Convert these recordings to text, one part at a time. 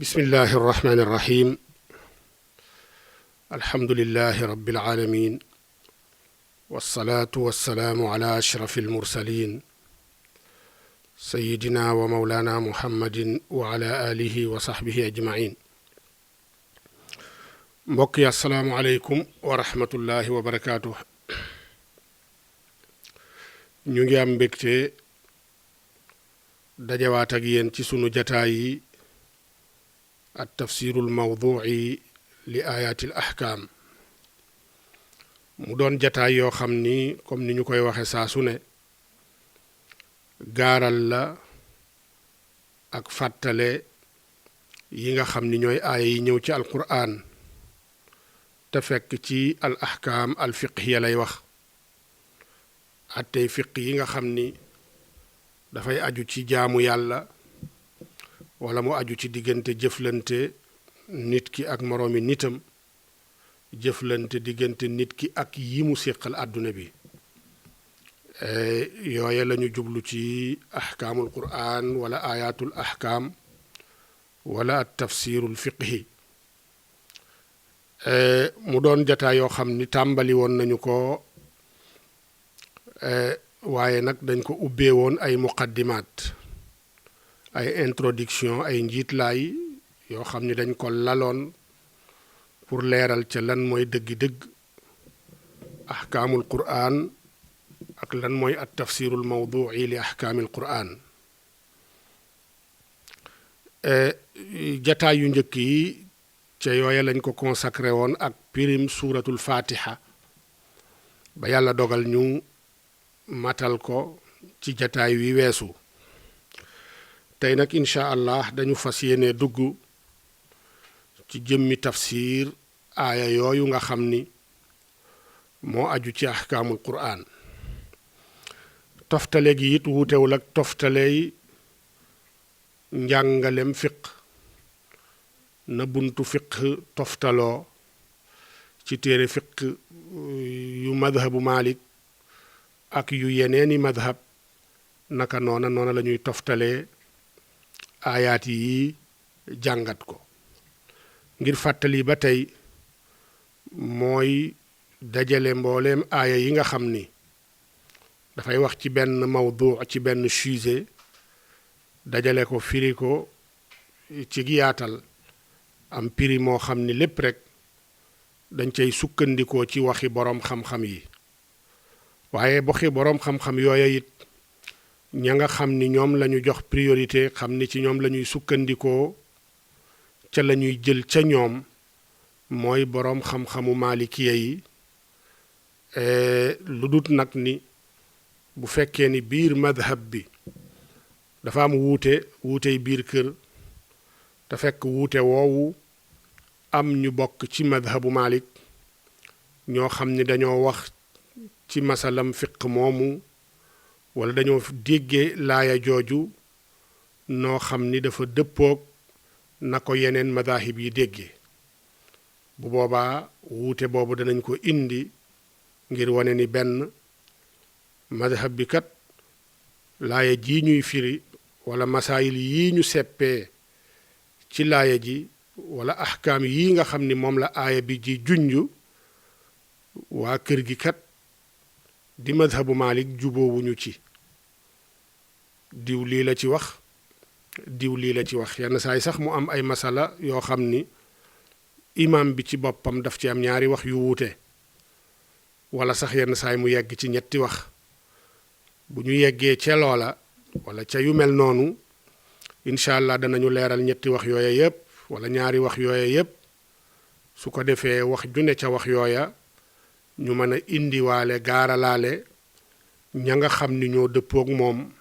bismillahi irrahmani irrahim alhamdulilahi rabbil alamin wassalaatu wassalaamu ala ashrafi almursalin sayidina wa maulana muhammadin wa ala alihi wa sahbihi ajmain mbokk yi assalaamu aleykum wa rahmatullahi wa barakaatuh. ñu ngi am mbégte dajawaat ak yéen ci sunu jataay yi at tafsirul mawduuci li ayatil ahkaam mu doon jataay yoo xam ni comme ni ñu koy waxe saa su ne gaaral la ak fàttale yi nga xam ni ñooy aaya yi ñëw ci alquraan te fekk ci al ahkaam al fiqhiya lay wax attey fiq yi nga xam ni dafay aju ci jaamu yàlla wala mu aju ci diggante jëflante nit ki ak moroomi nitam jëflante diggante nit ki ak yi mu séqal àdduna bi yooye lañu jublu ci ahkaamul quraan wala ayatul ahkaam wala at tafsirul fiqhi mu doon jataa yoo xam ni tàmbali woon nañu ko waaye nag dañ ko ubbee woon ay muqaddimaat ay introduction ay njiitlaay yoo xam ni dañ ko laloon pour leeral ca lan mooy dëggi-dëgg ahkaamul quraan ak lan mooy at tafsirul mawduuci li ahkaamil quraan jataay yu njëkk yi ca yooya lañ ko consacré woon ak pirim suuratul fatiha ba yàlla dogal ñu matal ko ci jataay wi weesu tey nag incha allah dañu fas yéene dugg ci jëmmi tafsir aaya yooyu nga xam ni moo aju ci ahkaamul quraan toftale gi it wuutewul ak toftaley njàngalem fiq na buntu fiq toftaloo ci téere fiq yu madhabu malik ak yu yeneeni madhab naka noona la ñuy toftalee aayaat yi jàngat ko ngir fàttali ba tey mooy dajale mbooleem aaya yi nga xam ni dafay wax ci benn mawdu ci benn sujet dajale ko firi ko ci yaatal am piri moo xam ni lépp rek dañ cay sukkandikoo ci waxi boroom xam-xam yi waaye waxi boroom xam-xam yooya it ña nga xam ni ñoom la ñu jox priorité xam ni ci ñoom la ñuy sukkandikoo ca la ñuy jël ca ñoom mooy boroom xam-xamu maalikiya yi lu dut nag ni bu fekkee ni biir madhab bi dafa am wuutey biir kër te fekk wuute woowu am ñu bokk ci madhabu Malik ñoo xam ni dañoo wax ci masalam fiq moomu wala dañoo déggee laaya jooju noo xam ni dafa dëppoog na ko yeneen madahib yi déggee bu boobaa wuute boobu danañ ko indi ngir wane ni benn madhab bi kat laaya ji ñuy firi wala masaayil yii ñu seppee ci laaya ji wala ahkaam yii nga xam ni moom la aaya bi ji junju waa kër gi kat di madhabu Malik juboowuñu ci diw lii la ci wax diw lii la ci wax yenn saay sax mu am ay masala yoo xam ni imam bi ci boppam daf ci am ñaari wax yu wuute wala sax yenn saay mu yegg ci ñetti wax bu ñu yeggee ca loola wala ca yu mel noonu incha allah danañu leeral ñetti wax yooya yépp wala ñaari wax yooya yépp su ko defee wax ju ne ca wax yooya ñu mën a indiwaale gaaralaale ña nga xam ni ñoo dëppoog moom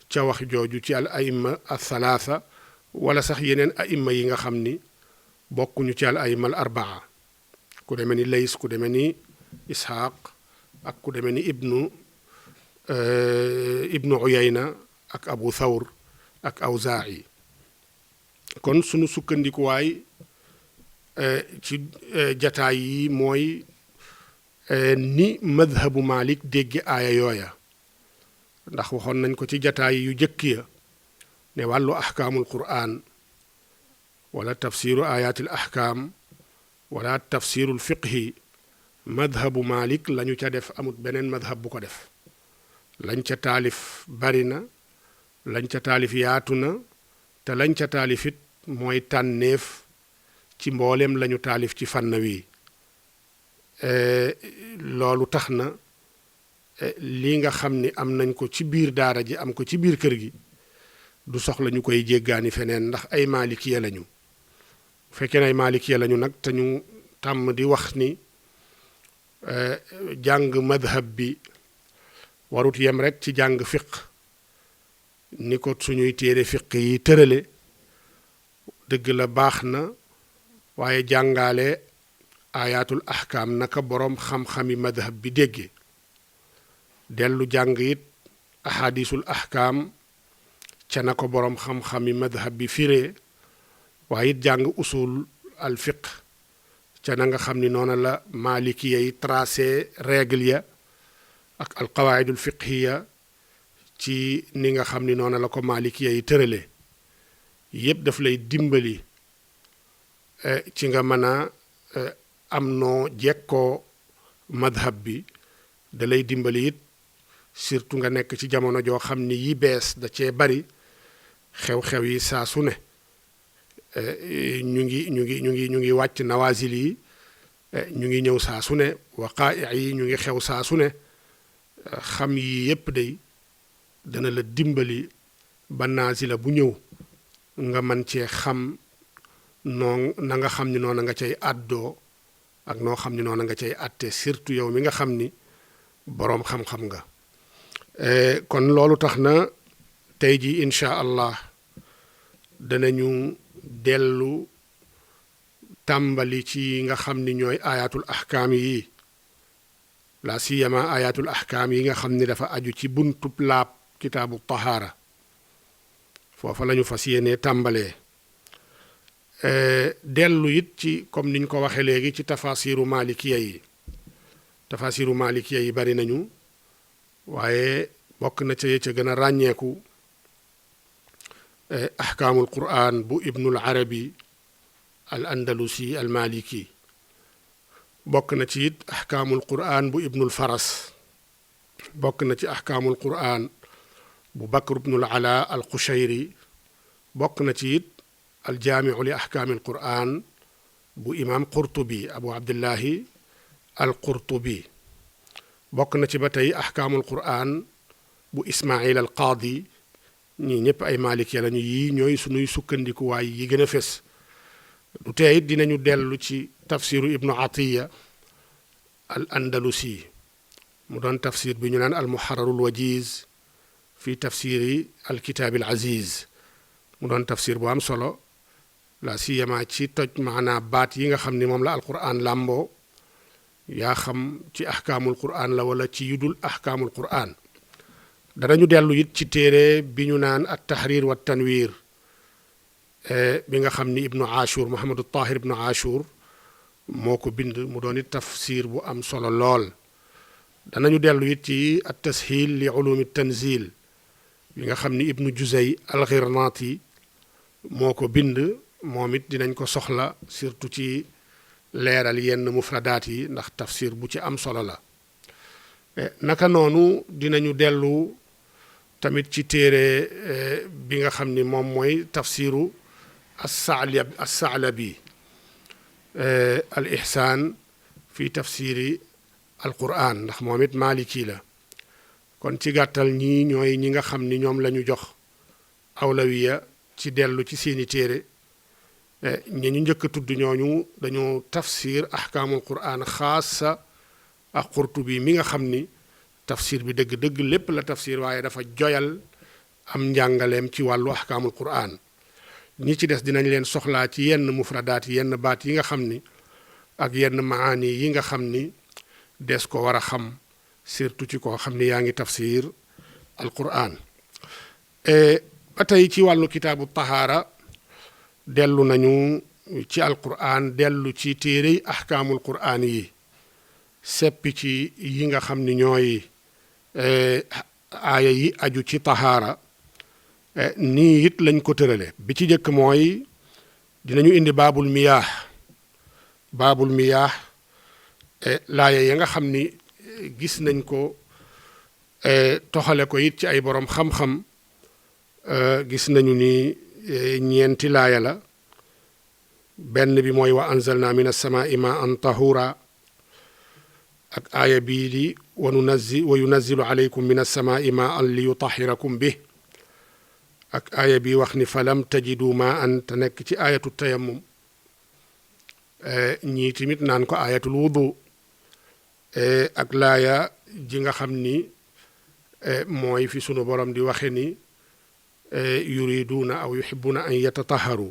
ca wax jooju ci al aimma al thalaatha wala sax yeneen aimma yi nga xam ni bokkuñu ci al aimma al arbaa ku deme ni Lays ku deme ni Isxaaq ak ku deme ni ibnu Uyayna ak Abu Thawr ak Awzaa'i kon sunu sukkandikuwaay ci jataay yi mooy ni madhabu Malik dégge aaya yooya ndax waxoon nañ ko ci jataay yu jëkk ya ne wàllu ahkaamul quraan wala tafsiru ayatil ahkam wala tafsirul fiqhi madhabu Malik lañu ca def amut beneen madhab bu ko def lañ ca taalif bari na lañ ca taalif yaatu na te lañ ca taalifit mooy tànneef ci mboolem lañu taalif ci fànn wi loolu tax na lii nga xam ni am nañ ko ci biir daara ji am ko ci biir kër gi du soxla ñu koy jéggaani feneen ndax ay maalikiya lañu fekkee ay maalikiya lañu nag te ñu tàmm di wax ni jàng madhab bi warut yem rek ci jàng fiq ni ko suñuy téere fiq yi tërale dëgg la baax na waaye jàngaale ayatul ahkam naka boroom xam-xami madhab bi déggee dellu jàng it ahadisul ahkam ca na ko boroom xam-xami madhab bi firee waaye it jàng usul al fiq ca na nga xam ni noona la malikiya yi tracé règle ya ak al qawaidul fiqhiya ci ni nga xam ni noona la ko malikiya yi tërale yépp daf lay dimbali ci nga mën a am noo jekkoo madhab bi da lay dimbali it surtout nga nekk ci jamono joo xam ni yi bees da cee bari xew-xew yi saa su ne ñu ngi wàcc nawazil yi ñu ngi ñëw saa su ne waqaa'i yi ñu ngi xew saa su ne xam yi yépp day dana la dimbali ba naazila bu ñëw nga man cee xam noo na nga xam ni noona nga cay àddoo ak noo xam ni noona nga cay àtte surtout yow mi nga xam ni boroom xam-xam nga kon loolu tax na tey ji incha allah danañu dellu tàmbali ci nga xam ni ñooy ayatul ahkaam yi la siyama ayatul ahkaam yi nga xam ni dafa aju ci buntub laab kitaabu tahaara foofa la ñu fas yéenee tàmbalee dellu it ci comme niñ ko waxee léegi ci tafasiru malikiya yi bari nañu waaye bokk na ca ca gën a ràññeeku ahkaamul qur'an bu ibnul arabi al andalusi al maliki bokk na ci it ahkaamul qur'an bu ibnul faras bokk na ci ahkaamul qur'an bu bakr ibnul ala al qushayri bokk na ci it al jaamiu li ahkaamil qur'an bu imam qurtubi abu abdillahi al qurtubi bokk na ci ba tey ahkaamul qur'an bu ismail al qaadi ñii ñëpp ay malikiya lañu yii ñooy sunuy sukkandikuwaay yi gën a fes du tey it dinañu dellu ci tafsiru ibnu atiya al andalusi mu doon tafsir bi ñu naan al muharrarul wajiz fi tafsiri al kitaabil aziz mu doon tafsir bu am solo la siyama ci toj maanaa baat yi nga xam ni moom la alquran làmboo yaa xam ci ahkaamul quran la wala ci yudul ahkaamul quran danañu dellu it ci téere bi ñu naan at tahrir wa tanwir bi nga xam ni ibnu ashur muhammadu tahir ibnu ashur moo ko bind mu doon it tafsir bu am solo lool danañu dellu it ci at tashil li ulumi tanzil bi nga xam ni ibnu juzay al ghirnati moo ko bind moom it dinañ ko soxla surtout ci leeral yenn mufradaat yi ndax tafsir bu ci am solo la naka noonu dinañu dellu tamit ci téere bi nga xam ni moom mooy tafsiru as-Sa'labi al ihsaan fi tafsiri al quran ndax moom it maliki la kon ci gàttal ñii ñooy ñi nga xam ni ñoom la ñu jox awlawiya ci dellu ci seeni téere ñi ñu njëkk a tudd ñooñu dañoo tafsir ahkaamul quran xaasa ak Qurtubi mi nga xam ni tafsir bi dëgg-dëgg lépp la tafsir waaye dafa joyal am njàngaleem ci wàllu ahkaamul quran ñi ci des dinañ leen soxlaa ci yenn mufradaat yenn baat yi nga xam ni ak yenn maani yi nga xam ni des ko war a xam surtout ci koo xam ni yaa ngi tafsir al quran ba tey ci wàllu kitaabu tahaara dellu nañu ci alquran dellu ci téerey ahkaamul quran yi seppi ci yi nga xam ni ñooy aaya yi aju ci tahaara nii it lañ ko tërale bi ci jëkk mooy dinañu indi baabul miyaax laaya ya nga xam ni gis nañ ko toxale ko it ci ay borom xam-xam gis nañu ni ñeenti laaya la benn bi mooy wa anzalna min as-samaa'i maa'an tahura ak aaya bii di wa yunazzilu alaykum min as-samaa'i maa'an li yutahhirakum bih ak aaya bi wax ni falam tajidu maa'an te nekk ci aayatu tayammum ñii tamit naan ko aayatul wudu ak laaya ji nga xam ni mooy fi sunu borom di waxe ni yuriduuna aw yuhibbuna an yatataharu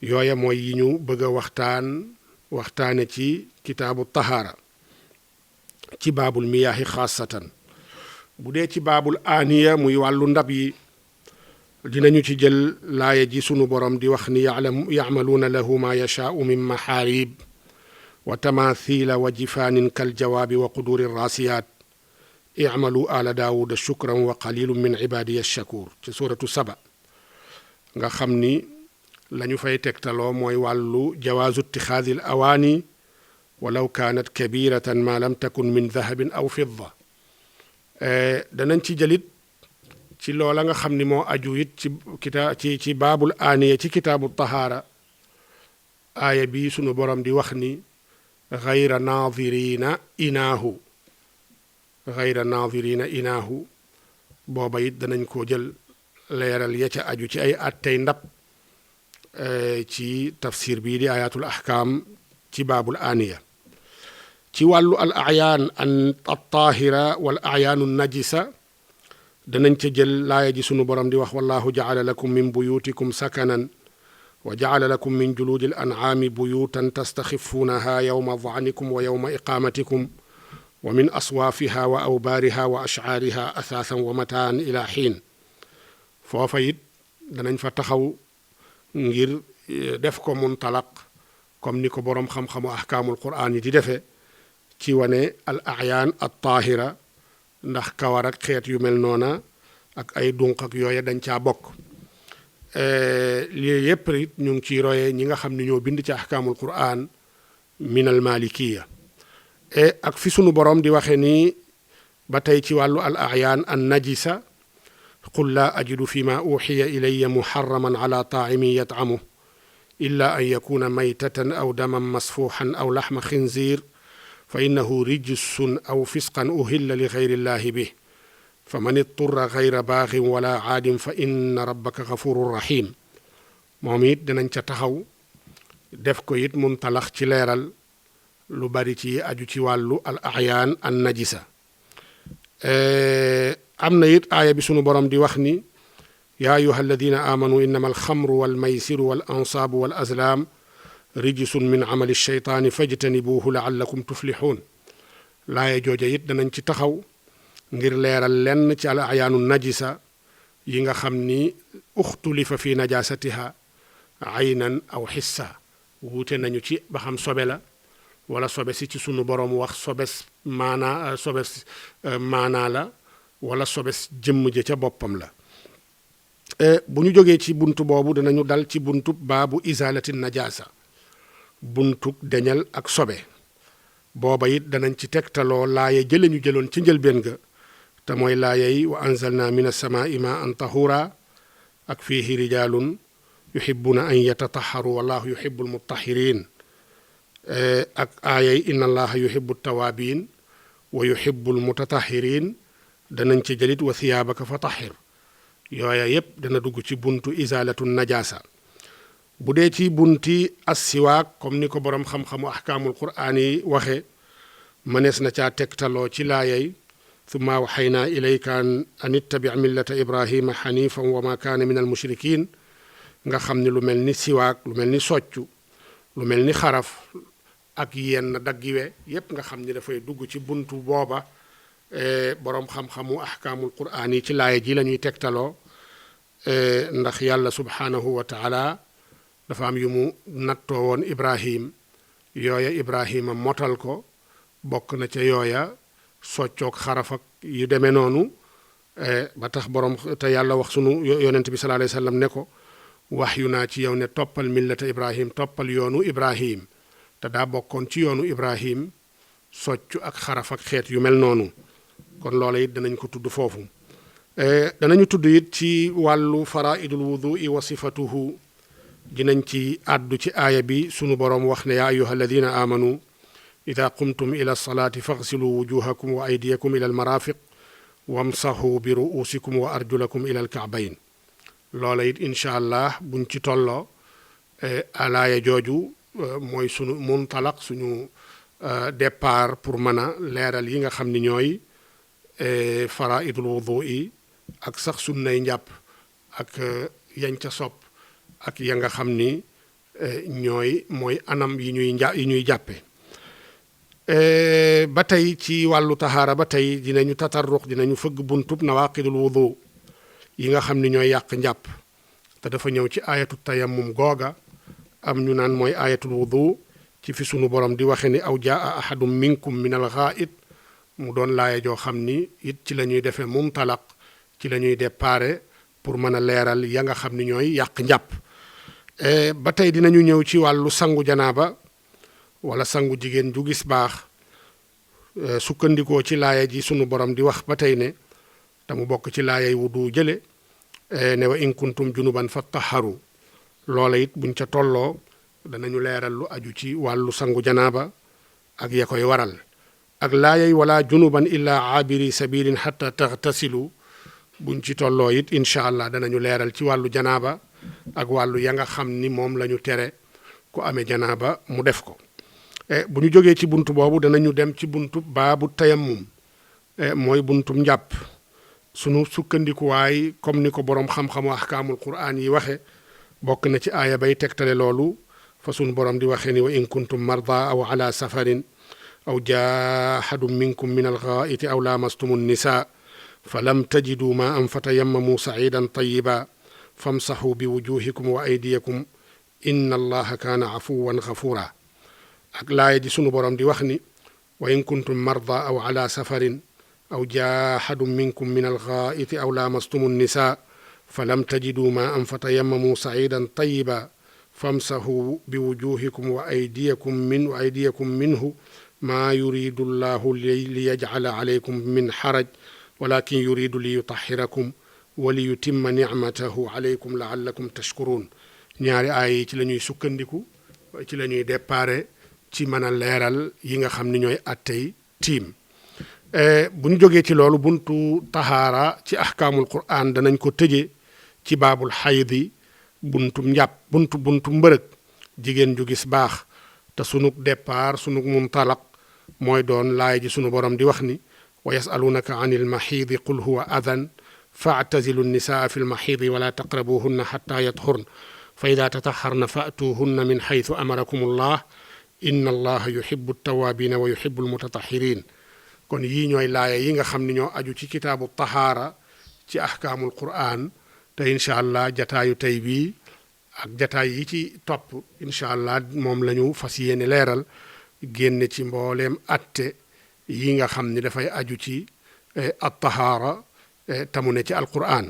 yooya mooy yi ñu bëgg a waxtaane ci kitaabu tahaara ci baabul miyaahi xaasatan bu dee ci baabul aaniya muy wàllu ndab yi dinañu ci jël laaya ji sunu borom di wax ni yacmaluuna lahu ma yashaau min maxaarib wa tamathila wa jifaanin kaljawaabi wa quduri raasiyaat icmalu ala daawuda shukran wa qalilun min cibaadiya shakur ci suratu saba nga xam ni lañu fay tegtaloo mooy wàllu jawaazu itixaadi al awaani walaw kaanat kabiratan ma lam takun min dahabin aw fidda danañ ci jëlit ci loola nga xam ni moo aju it ci baabul aaniya ci kitaabu tahaara aaya bi sunu borom di wax ni gayra naadirina inaahu booba it danañ ko jël leeral ya ca aju ci ay attey ndab ci tafsir bii di ayatul ahkaam ci baabul aaniya ci wàllu al ayaan al taahira wal ayaanu najisa danañ ca jël laaya ji sunu borom di wax wallahu jacala lakum min buyutikum sakanan wa jacala lakum min juluudi al ancaami buyutan tastaxifuunaha yowma dacnikum wa yowma iqaamatikum wa min aswaafiha wa awbaariha wa ashcaariha athaasan wa mataan ila xiin foofa it danañ fa taxaw ngir def ko muntalaq comme ni ko boroom xam-xamu ahkaamul quraan yi di defee ci wane al ayaan al taahira ndax kawar ak xeet yu mel noona ak ay dunq ak yooye dañ caa bokk lii yépp it ñu ngi ciy royee ñi nga xam ne ñoo bind ci ahkaamul quraan min al malikiya ak fi sunu borom di waxe nii ba tey ci wàllu al ayaan an najisa qul laa ajidu fi ma uxiya ilaya muharraman ala taacimin yatcamuh illa an yakuna maytatan aw daman masfuuxan aw laxma xinziir fa innahu rijsun aw fisqan uhilla li gayri llahi bih fa man itturra gayra baaxin wala caadin fa inna rabbaka gafurun rahim moom it dinañ ca taxaw def ko it muntalax ci leeral lu bari ci aju ci wàllu al ayaan an najisa am na it aaya bi sunu borom di wax ni yaa ayuha alladina aamanu innama alxamru walmaysiru wal ansaabu wal azlaam rijsun min amali sheytaani fajtanibuuhu laallakum tuflixuun laaya jooja it danañ ci taxaw ngir leeral lenn ci al ayaanu najisa yi nga xam ni uxtulifa fi najaasatiha aynan aw xissa wuute nañu ci ba xam sobe la wala sobe si ci sunu borom wax sobes maanaa la wala sobes jëmm ja ca boppam la bu ñu jógee ci buntu boobu danañu dal ci buntu baabu izalati najaasa buntu deñal ak sobe booba it danañ ci tegtaloo laaya jële ñu jëloon ci njëlbéen ga te mooy laayay wa anzalna min as-samaa'i maa'an tahura ak fiihi rijaalun yuhibbuna an yatataharu wallahu yuhibbul mutahhirin ak aayay inna allaha yuhibbu tawaabiin wa yuhibbul mutatahhirin danañ ci jëlit wa thiyaabaka fa tahhir yooya yépp dana dugg ci buntu izalatu najaasa bu dee ci bunti assiwaak comme ni ko boroom xam-xamu ahkaamul quraan yi waxe mënees na caa tegtaloo ci laayay thumma awxaynaa ilayka an ittabi millata ibrahima xanifan wa ma kaana min al mushrikin nga xam ni lu mel ni siwaak lu mel ni soccu lu mel ni xaraf ak yenn daggiwe yépp nga xam ni dafay dugg ci buntu booba boroom xam-xamu ahkaamul quraan yi ci laaya ji la ñuy tegtaloo ndax yàlla subhaanahu wa taala dafa am yu mu nattoo woon ibrahim yooya ibrahima motal ko bokk na ca yooya soccoog xarafak yu demee noonu ba tax borom te yàlla wax sunu yonent bi sallallahu alayhi wa sallam ne ko wax yu naa ci yow ne toppal millata ibrahim toppal yoonu ibrahim te daa bokkoon ci yoonu ibrahim soccu ak xaraf ak xeet yu mel noonu kon loola it danañ ko tudd foofu danañu tudd it ci wàllu faraidul wudui wa sifatuhu dinañ ci àddu ci aaya bi sunu boroom wax ne yaa ayuha alladina amanu ida qumtum ila salaati faghsilu wujuhakum wa aydiyakum ila almarafiq wamsahu bi ruusikum wa arjulakum ila alkaabayn loola it incha allah buñ ci tolloo alaaya jooju mooy sunu muntalaq suñu départ pour mën a leeral yi nga xam ni ñooy faraidul wudu yi ak sax sunnay njàpp ak yañ ca sopp ak ya nga xam ni mooy anam yi ñuy jàppe ba tey ci wàllu tahaara ba tey dinañu tatarruq dinañu fëgg buntub nawaqidul wudu yi nga xam ni ñooy yàq njàpp te dafa ñëw ci ayatu tayammum googa am ñu naan mooy ayatul wudu ci fi sunu borom di waxe ni aw jaa ahadum minkum min al ghaa'it mu doon laaya joo xam ni it ci la ñuy defee mumtalaq ci la ñuy déparé pour mën a leeral ya nga xam ni ñooy yàq njàpp ba tey dinañu ñëw ci wàllu sangu janaaba wala sangu jigéen ju gis baax sukkandikoo ci laaya ji sunu borom di wax ba tey ne te mu bokk ci laayay wudu jële ne wa in kuntum junuban fattaharu loola it buñ ca tolloo danañu leeral lu aju ci wàllu sangu janaaba ak ya koy waral ak laayay wala junuban illa aabiri sabilin hatta taghtasilu buñ ci tolloo it incha allah danañu leeral ci wàllu janaaba ak wàllu ya nga xam ni moom la ñu tere ku amee janaaba mu def ko bu ñu jógee ci buntu boobu danañu dem ci buntu baabu tayammum mooy buntum njàpp sunu sukkandikuwaay comme ni ko boroom xam-xamu ahkaamul quraan yi waxe bokk na ci aaya bay tegtale loolu fa sunu borom di waxe ni wa in kuntum marda aw ala safarin aw jaa ahadun minkum min alghaa'iti aw laamastumu nnisaa falam tajidu ma an fatayammamu sa'idan tayyiba famsahu bi wujuhikum wa aydiyakum inna allaha kaana afuwan ghafuura ak laaya ji sunu borom di wax ni wa in kuntum marda aw ala safarin aw jaa ahadun minkum min alghaa'iti aw laamastumu nnisaa falam tajidu ma an fatayammamu sa'idan tayyiba famsahu bi wujuhikum wa aydiyakum minhu ma yuridu llahu liyaj'ala alaykum min haraj walakin yuridu liyutahhirakum wa liyutimma ni'matahu alaykum la'allakum tashkurun ñaari aaya yi ci la ñuy sukkandiku ci la ñuy déparé ci mën a leeral yi nga xam ni ñooy attey tiim bu ñu jógee ci loolu buntu tahaara ci ahkaamul qur'an danañ ko tëje ci baabul xaydi buntum njàpp buntu mbërëg jigéen ju gis baax te sunug départ sunug muntalaq mooy doon laay ji sunu borom di wax ni wa yasalunaka an il maxiidi qul huwa adan faatazilu nnisaa fi lmaxiidi wala taqrabuhunna xata yatxurn fa ida tataxarna faatuhunna min xaytu amarakum allah inna allaha yuhibu altawaabina wa yuhibu almutataxirin kon yii ñooy laaya yi nga xam ne ñoo aju ci kitaabu tahaara ci ahkaamul qur'an te incha allah jataayu tey bii ak jataay yi ci topp incha allah moom la ñu fas yéene leeral génne ci mbooleem atte yi nga xam ni dafay aju ci at tahaara tamu ne ci alqur'an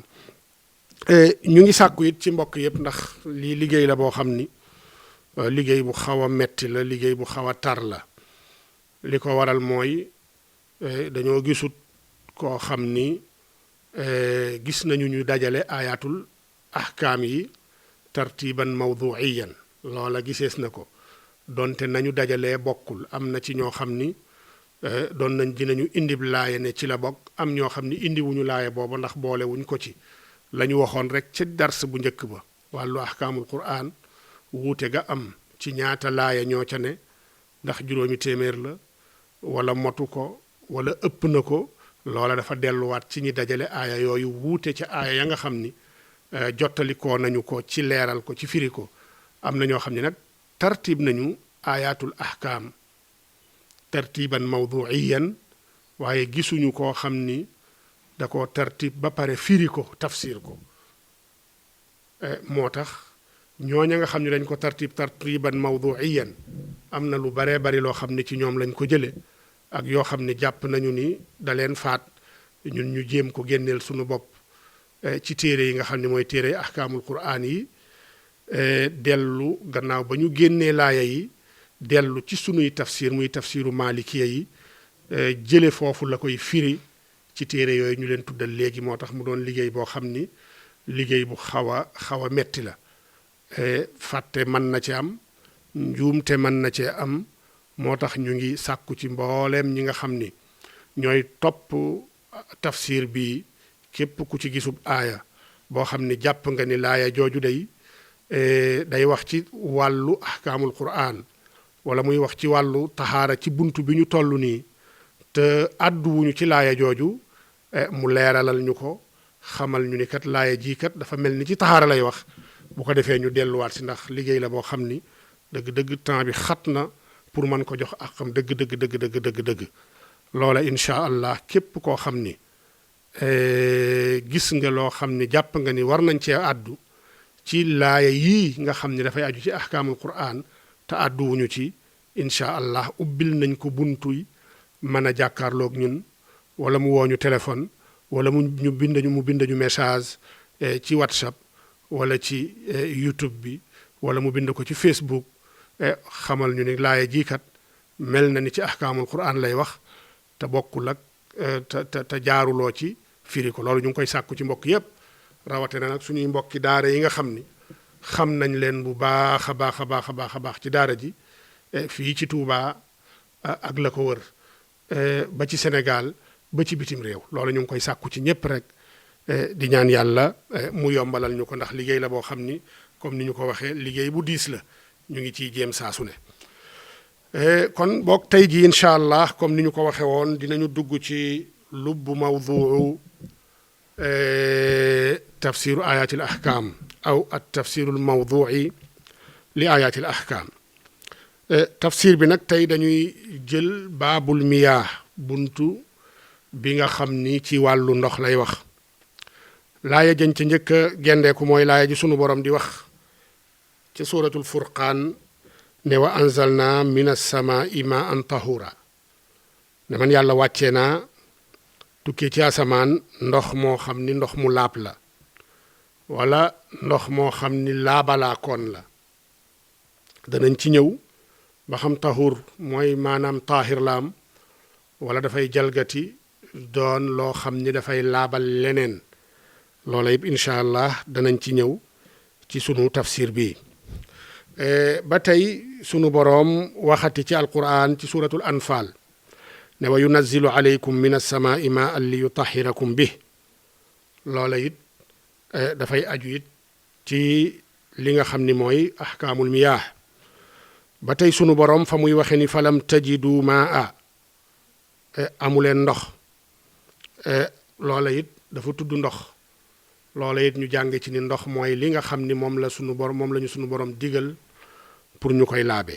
ñu ngi sàkku it ci mbokk yëpp ndax lii liggéey la boo xam ni liggéey bu xaw a metti la liggéey bu xaw a tar la li ko waral mooy dañoo gisut koo xam ni gis nañu ñu dajale ayatul ahkaam yi tartiban mawduiyan loola gisees na ko donte nañu dajalee bokkul am na ci ñoo xam ni doon nañ dinañu indib laaya ne ci la bokk am ñoo xam ni indi wuñu laaya booba ndax boole wuñ ko ci la ñu waxoon rek ca dars bu njëkk ba wàllu ahkaamul qur'an wuute ga am ci ñaata laaya ñoo ca ne ndax juróomi téeméer la wala motu ko wala ëpp na ko loola dafa delluwaat ci ñi dajale aaya yooyu wuute ca aaya ya nga xam ni jottalikoo nañu ko ci leeral ko ci firi ko am na ñoo xam ne nag tartib nañu ayatul ahkaam tartiban mawduiyan waaye gisuñu koo xam ni da ko tartib ba pare firi ko tafsir ko moo tax ñooña nga xam ne dañ ko tartiban mawduiyan am na lu baree bari loo xam ne ci ñoom lañ ko jële ak yoo xam ne jàpp nañu ni da leen faat ñun ñu jéem ko génneel suñu bopp ci téere yi nga xam ne mooy téere ahkaamul qur'an yi dellu gannaaw ba ñu génnee laaya yi dellu ci sunuy tafsir muy tafsiru malikiya yi jële foofu la koy firi ci téere yooyu ñu leen tuddal léegi moo tax mu doon liggéey boo xam ni liggéey bu xaw a metti la fàtte mën na ci am njuumte mën na cee am moo tax ñu ngi sàkku ci mbooleem ñi nga xam ni ñooy topp tafsir bi képp ku ci gisub aaya boo xam ni jàpp nga ni laaya jooju day wax ci wàllu ahkaamul quraan wala muy wax ci wàllu taxaara ci buntu bi ñu toll nii te àdduwuñu ci laaya jooju mu leeralal ñu ko xamal ñu ni kat laaya jii kat dafa mel ni ci taxaara lay wax bu ko defee ñu delluwaat si ndax liggéey la boo xam ni dëgg-dëgg temps bi xat na pour mën ko jox àqam dëgg loola incha allah képp koo xam ni gis nga loo xam ni jàpp nga ni war nañ cee àddu ci laaya yii nga xam ni dafay aju ci ahkaamul quraan te àdduwuñu ci incha allah ubbil nañ ko buntuy mën a jàkkaarloog ñun wala mu wooñu téléphone wala mu bind ñu message ci whatsapp wala ci youtube bi wala mu bind ko ci facebook xamal ñu ni laaya jii kat mel na ni ci ahkaamul quraan lay wax te bokkul ak te jaaruloo ci firi ko loolu ñu ngi koy sàkku ci mbokk yépp rawate na nag suñuy mbokki daara yi nga xam ni xam nañ leen bu baax a baax ci daara ji fii ci Touba ak la ko wër ba ci Sénégal ba ci bitim réew loolu ñu ngi koy sàkku ci ñépp rek di ñaan yàlla mu yombalal ñu ko ndax liggéey la boo xam ni comme ni ñu ko waxee liggéey bu diis la ñu ngi ciy jéem saa su ne kon boog tey ji incha allah comme ni ñu ko waxee woon dinañu dugg ci lubbu mawduu tafsiru ayatil ahkam aw at tafsirul mawduui li ayatil ahkam tafsir bi nag tey dañuy jël baabul miyaah buntu bi nga xam ni ci wàllu ndox lay wax laaya jën ca njëkk a gendeeku mooy laaya ji sunu borom di wax ci suratul furqaan ne wa anzalna min as-samaa'i maa'an tahura ne man yàlla wàccee naa tukkee ci asamaan ndox moo xam ni ndox mu laab la wala ndox moo xam ni laabalaa koon la danañ ci ñëw ba xam tahur mooy maanaam taahir laam wala dafay jalgati doon loo xam ni dafay laabal leneen loola yëpp incha allah danañ ci ñëw ci sunu tafsir bi ba tey sunu boroom waxati ci alquran ci suratul anfal ne wa yunazzilu alaykum min as-samaa'i maa'an li yutahhirakum bih loola it dafay aju it ci li nga xam ni mooy ahkaamul miyaah ba tey sunu boroom fa muy waxe ni falam tajidu maa'a amuleen ndox loola it dafa tudd ndox loola it ñu jànge ci ni ndox mooy li nga xam ni moom la ñu sunu borom digal pour ñu koy laabe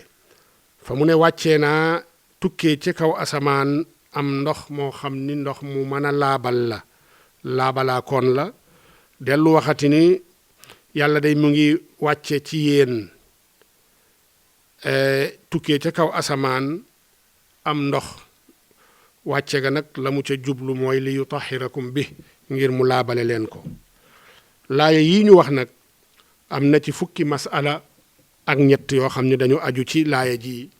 fa mu ne wàccee naa tukkee ci kaw asamaan am ndox moo xam ni ndox mu mën a laabal la laabalaa koon la dellu waxati ni yàlla day mu ngi wàcce ci yéen tukkee ca kaw asamaan am ndox wàcce ga nag la mu ca jublu mooy li yutahhirakum bi ngir mu laabale leen ko laaya yi ñu wax nag am na ci fukki masala ak ñett yoo xam ne dañu aju ci laaya ji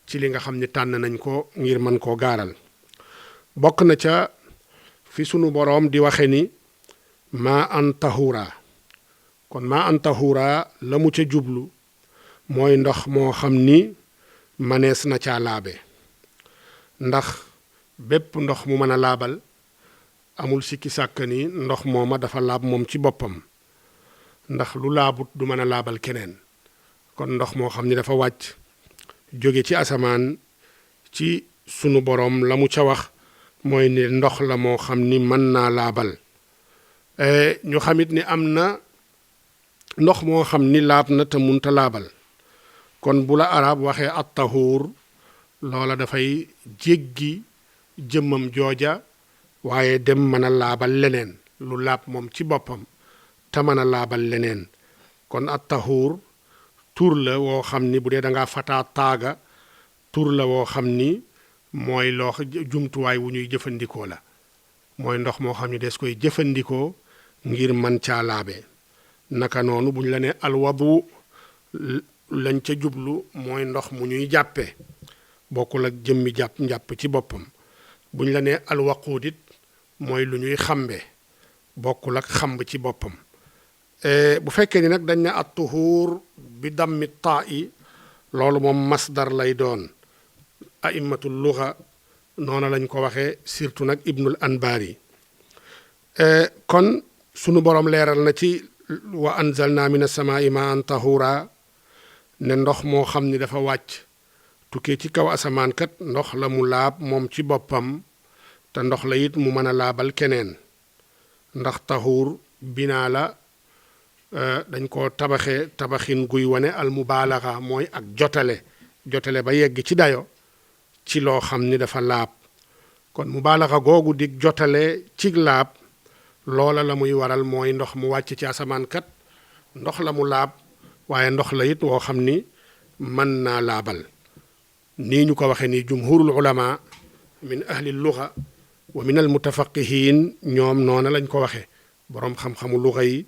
ci li nga xam ne tànn nañ ko ngir mën koo gaaral bokk na ca fi sunu boroom di waxe ni maa an tahura kon maa an tahura la mu ca jublu mooy ndox moo xam ni manees na caa laabe ndax bépp ndox mu mën a laabal amul sikki sàkk ni ndox mooma dafa laab moom ci boppam ndax lu laabut du mën a laabal keneen kon ndox moo xam ni dafa wàcc jóge ci asamaan ci sunu boroom la mu ca wax mooy ni ndox la moo xam ni mën naa laabal ñu xamit ni am na ndox moo xam ni laab na te munta laabal kon bu la arab waxee at tahuur loola dafay jéggi jëmmam jooja waaye dem mën a laabal leneen lu laab moom ci boppam te mën a laabal leneen kon at tahuur tur la woo xam ni bu dee da ngaa fataa taaga tur la woo xam ni mooy loo jumtuwaay wu ñuy jëfandikoo la mooy ndox moo xam ni des koy jëfandikoo ngir mën caa laabe naka noonu buñ la ne alwadu lañ ca jublu mooy ndox mu ñuy jàppee bokkul ak jëmmi njàpp ci boppam buñ la nee alwaquud it mooy lu ñuy xambe bokkul ak xamb ci boppam bu fekkee ni nag dañ ne at tuhuur bi dammi taa i loolu moom masdar lay doon aimmatul luga noona lañ ko waxee surtout nag ibnul anbaari kon sunu borom leeral na ci wa anzalna min as-samaa'i ma'an tahuura ne ndox moo xam ni dafa wàcc tukkee ci kaw asamaan kat ndox la mu laab moom ci boppam te ndox la it mu mën a laabal keneen ndax tahuur binaa la dañ ko tabaxin guy wane al mubaalaxa mooy ak jotale ba yegg ci dayo ci loo xam ni dafa laab kon mubaalaxa googu di jotale ci laab loola la muy waral mooy ndox mu wàcc ci asamaan kat ndox la mu laab waaye ndox la it woo xam ni mën naa laabal nii ñu ko waxee nii jumhurul ulama min ahli luga wa min al mutafaqihin ñoom noona lañ ko waxee boroom xam-xamu luga yi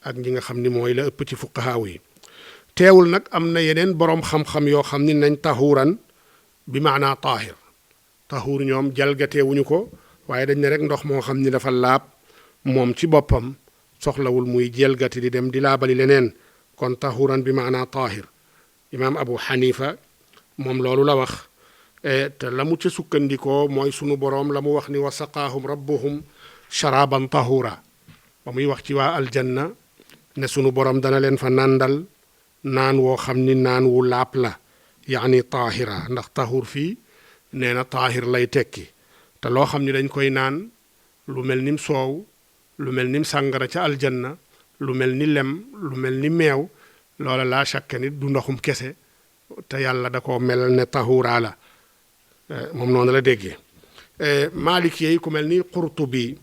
ak ñi nga xam ni mooy la ëpp ci fuqahaaw yi teewul nag am na yeneen boroom xam-xam yoo xam ni nañ tahuuran bi maanaa taahir tahuur ñoom jalgateewuñu ko waaye dañ ne rek ndox moo xam ni dafa laab moom ci boppam soxlawul muy jalgati di dem di laabali leneen kon tahuuran bi maanaa taahir imaam abu xanifa moom loolu la wax te la mu ca sukkandikoo mooy sunu boroom la mu wax ni wa saqaahum rabbuhum sharaban tahuura ba muy wax ci waa aljanna ne sunu boroom dana leen fa nàndal naan woo xam ni naan wu laab la yaani taahira ndax tahuur fii nee na taahir lay tekki te loo xam ni dañ koy naan lu mel nim soow lu mel nim sàngara ca aljanna lu mel ni lem lu mel ni meew loola laa shakka nit du ndoxum kese te yàlla da ko melal ne tahuura la moom noonu la déggee maalik yi ku mel ni qurtubi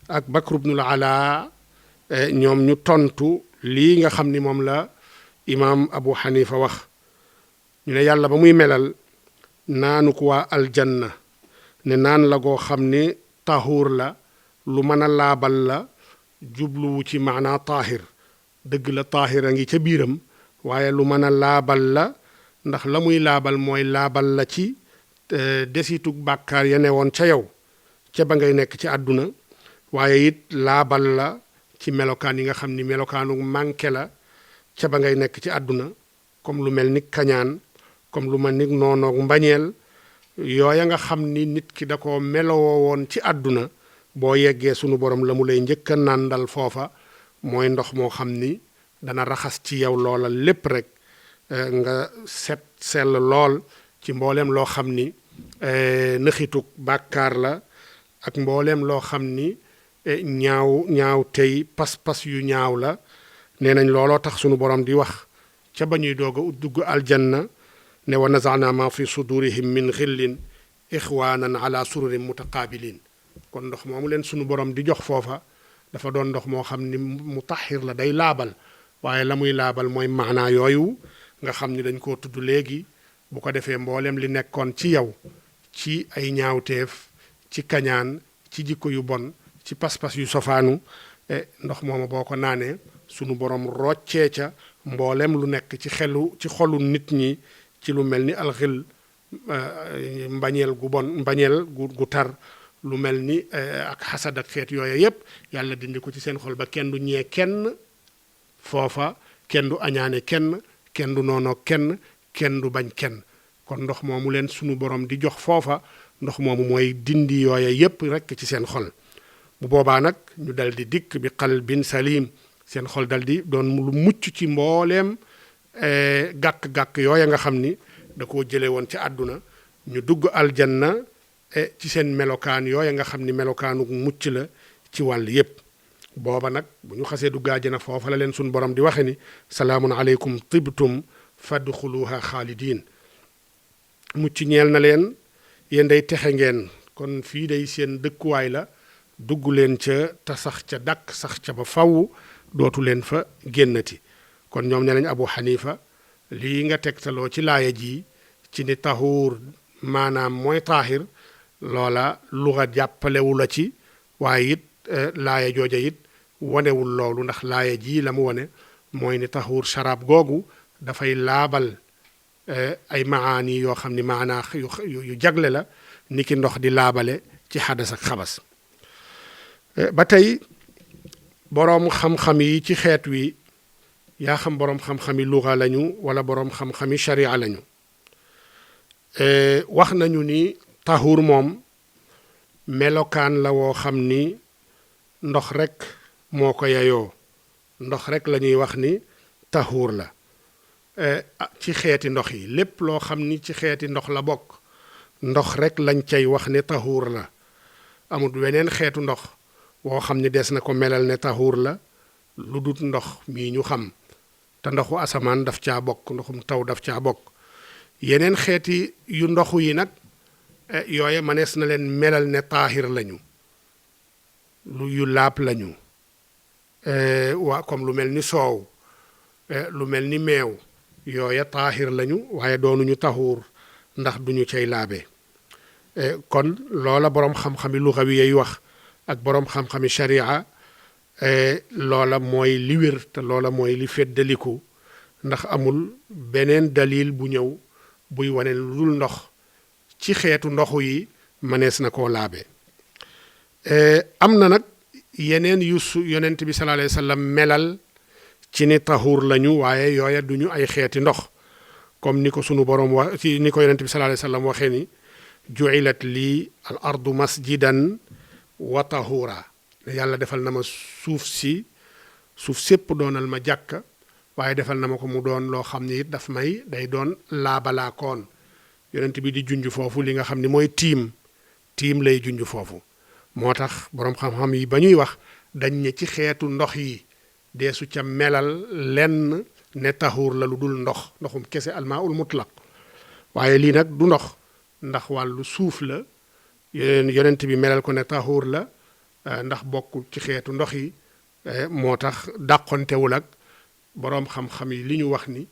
ak bakr ibnul ala ñoom ñu tontu lii nga xam ni moom la imaam abu xanifa wax ñu ne yàlla ba muy melal naanu ko waa aljanna ne naan la goo xam ni tahuur la lu mën a laabal la jubluwu ci maanaa taahir dëgg la taahir a ngi ca biiram waaye lu mën a laabal la ndax la muy laabal mooy laabal la ci desitug bàkkaar ya ne woon ca yow ca ba ngay nekk ci àdduna waaye it laabal la ci melokaan yi nga xam ni melokaanu manqué la ca ba ngay nekk ci àdduna comme lu mel ni kañaan comme lu mel ni noonoog mbañeel yooya nga xam ni nit ki da ko melowoo woon ci àdduna boo yeggee sunu borom la mu lay njëkk a nàndal foofa mooy ndox moo xam ni dana raxas ci yow loola lépp rek nga set sell lool ci mbooleem loo xam ni nëxitug bàkkaar la ak mbooleem loo xam ni ñaaw tey pas-pas yu ñaaw la nee nañ looloo tax sunu borom di wax ca ba ñuy doog a dugg aljanna ne wa nazaana ma fi sudurihim min xillin ixwaanan ala sururin mutaqaabilin kon ndox moomu leen sunu borom di jox foofa dafa doon ndox moo xam ni mu taxir la day laabal waaye la muy laabal mooy maanaa yooyu nga xam ni dañ koo tudd léegi bu ko defee mboolem li nekkoon ci yow ci ay ñaawteef ci kañaan ci jikko yu bon ci pas-pas yu sofaanu ndox moomu boo ko naanee sunu borom roccee ca mboolem lu nekk ci xolu nit ñi ci lu mel ni alxil mbañeel gu bon mbañeel gu tar lu mel ni ak xasad ak xeet yooyu yépp yàlla dindi ko ci seen xol ba kenn du ñee kenn foofa kenn du añaane kenn du noonoo kenn du bañ kenn kon ndox moomu leen sunu borom di jox foofa ndox moomu mooy dindi yooya yépp rekk ci seen xol bu boobaa nag ñu dal di dikk bi qalbin salim seen xol dal di doon lu mucc ci mbooleem gàkk-gàkk yooya nga xam ni da koo jële woon ci àdduna ñu dugg aljanna ci seen melokaan yooya nga xam ni melokaanu mucc la ci wàll yépp booba nag bu ñu xasee dugg àjjana foofa la leen suñ borom di waxe ni salaamun aleykum tibtum fadxuluha xaalidin mucc ñeel na leen yéen day texe ngeen kon fii day seen dëkkuwaay la dugg leen ca te sax ca dàkk sax ca ba faw dootu leen fa génnati kon ñoom nee nañ abu xanifa lii nga tegtaloo ci laaya ji ci ni tahuur maanaam mooy taahir loola luga jàppalewu la ci waaye it laaya jooja it wonewul loolu ndax laaya ji la mu wone mooy ni taxuur sharaab googu dafay laabal ay maani yoo xam ni maanaa yu jagle la niki ndox di laabale ci xadas ak xabas ba tey boroom xam-xam yi ci xeet wi yaa xam boroom xam-xami luga lañu wala boroom xam-xami sharia lañu wax nañu ni taxuur moom melokaan la woo xam ni ndox rek moo ko yayoo ndox rek la ñuy wax ni taxuur la ci xeeti ndox yi lépp loo xam ni ci xeeti ndox la bokk ndox rek lañ cay wax ne taxuur la amul weneen xeetu ndox woo xam ni des na ko melal ne taxuur la lu dut ndox mii ñu xam te ndoxu asamaan daf caa bokk ndoxum taw daf caa bokk yeneen xeeti yu ndoxu yi nag yooye manees na leen melal ne taahir lañu lu yu laab lañu waa comme lu mel ni soow lu mel ni meew yooya taahir lañu waaye doonuñu taxuur ndax duñu cay laabe kon loola boroom xam-xami luxawi yay wax ak boroom xam-xami sharia loola mooy li wér te loola mooy li feddaliku ndax amul beneen dalil bu ñëw buy wane lu dul ndox ci xeetu ndoxu yi mënees na koo laabe am na nag yeneen yu yonent bi sallallahu alayhi wa sallam melal ci ni taxuur lañu waaye yooya duñu ay xeeti ndox comme ni ko sunu borom wax ci ni ko yonent bi sallallahu alayhi wa sallam waxee ni ju'ilat lii al ardu masjidan wa tahuura yàlla defal na ma suuf sépp doonal ma jàkka waaye defal na ma ko mu doon loo xam ni it daf may day doon laabalaakoon yonent bi di junj foofu li nga xam ni mooy tiim lay junj foofu moo tax boroom xam-xam yi ba ñuy wax dañ ne ci xeetu ndox yi deesu ca melal lenn ne taxuur la lu dul ndoxum kese almaa ul mutlaq waaye lii nag du ndox ndax wàllu suuf la yonent bi melal ko ne taxuur la ndax bokkul ci xeetu ndox yi moo tax dàqontewul ak boroom xam-xam yi li ñu wax ni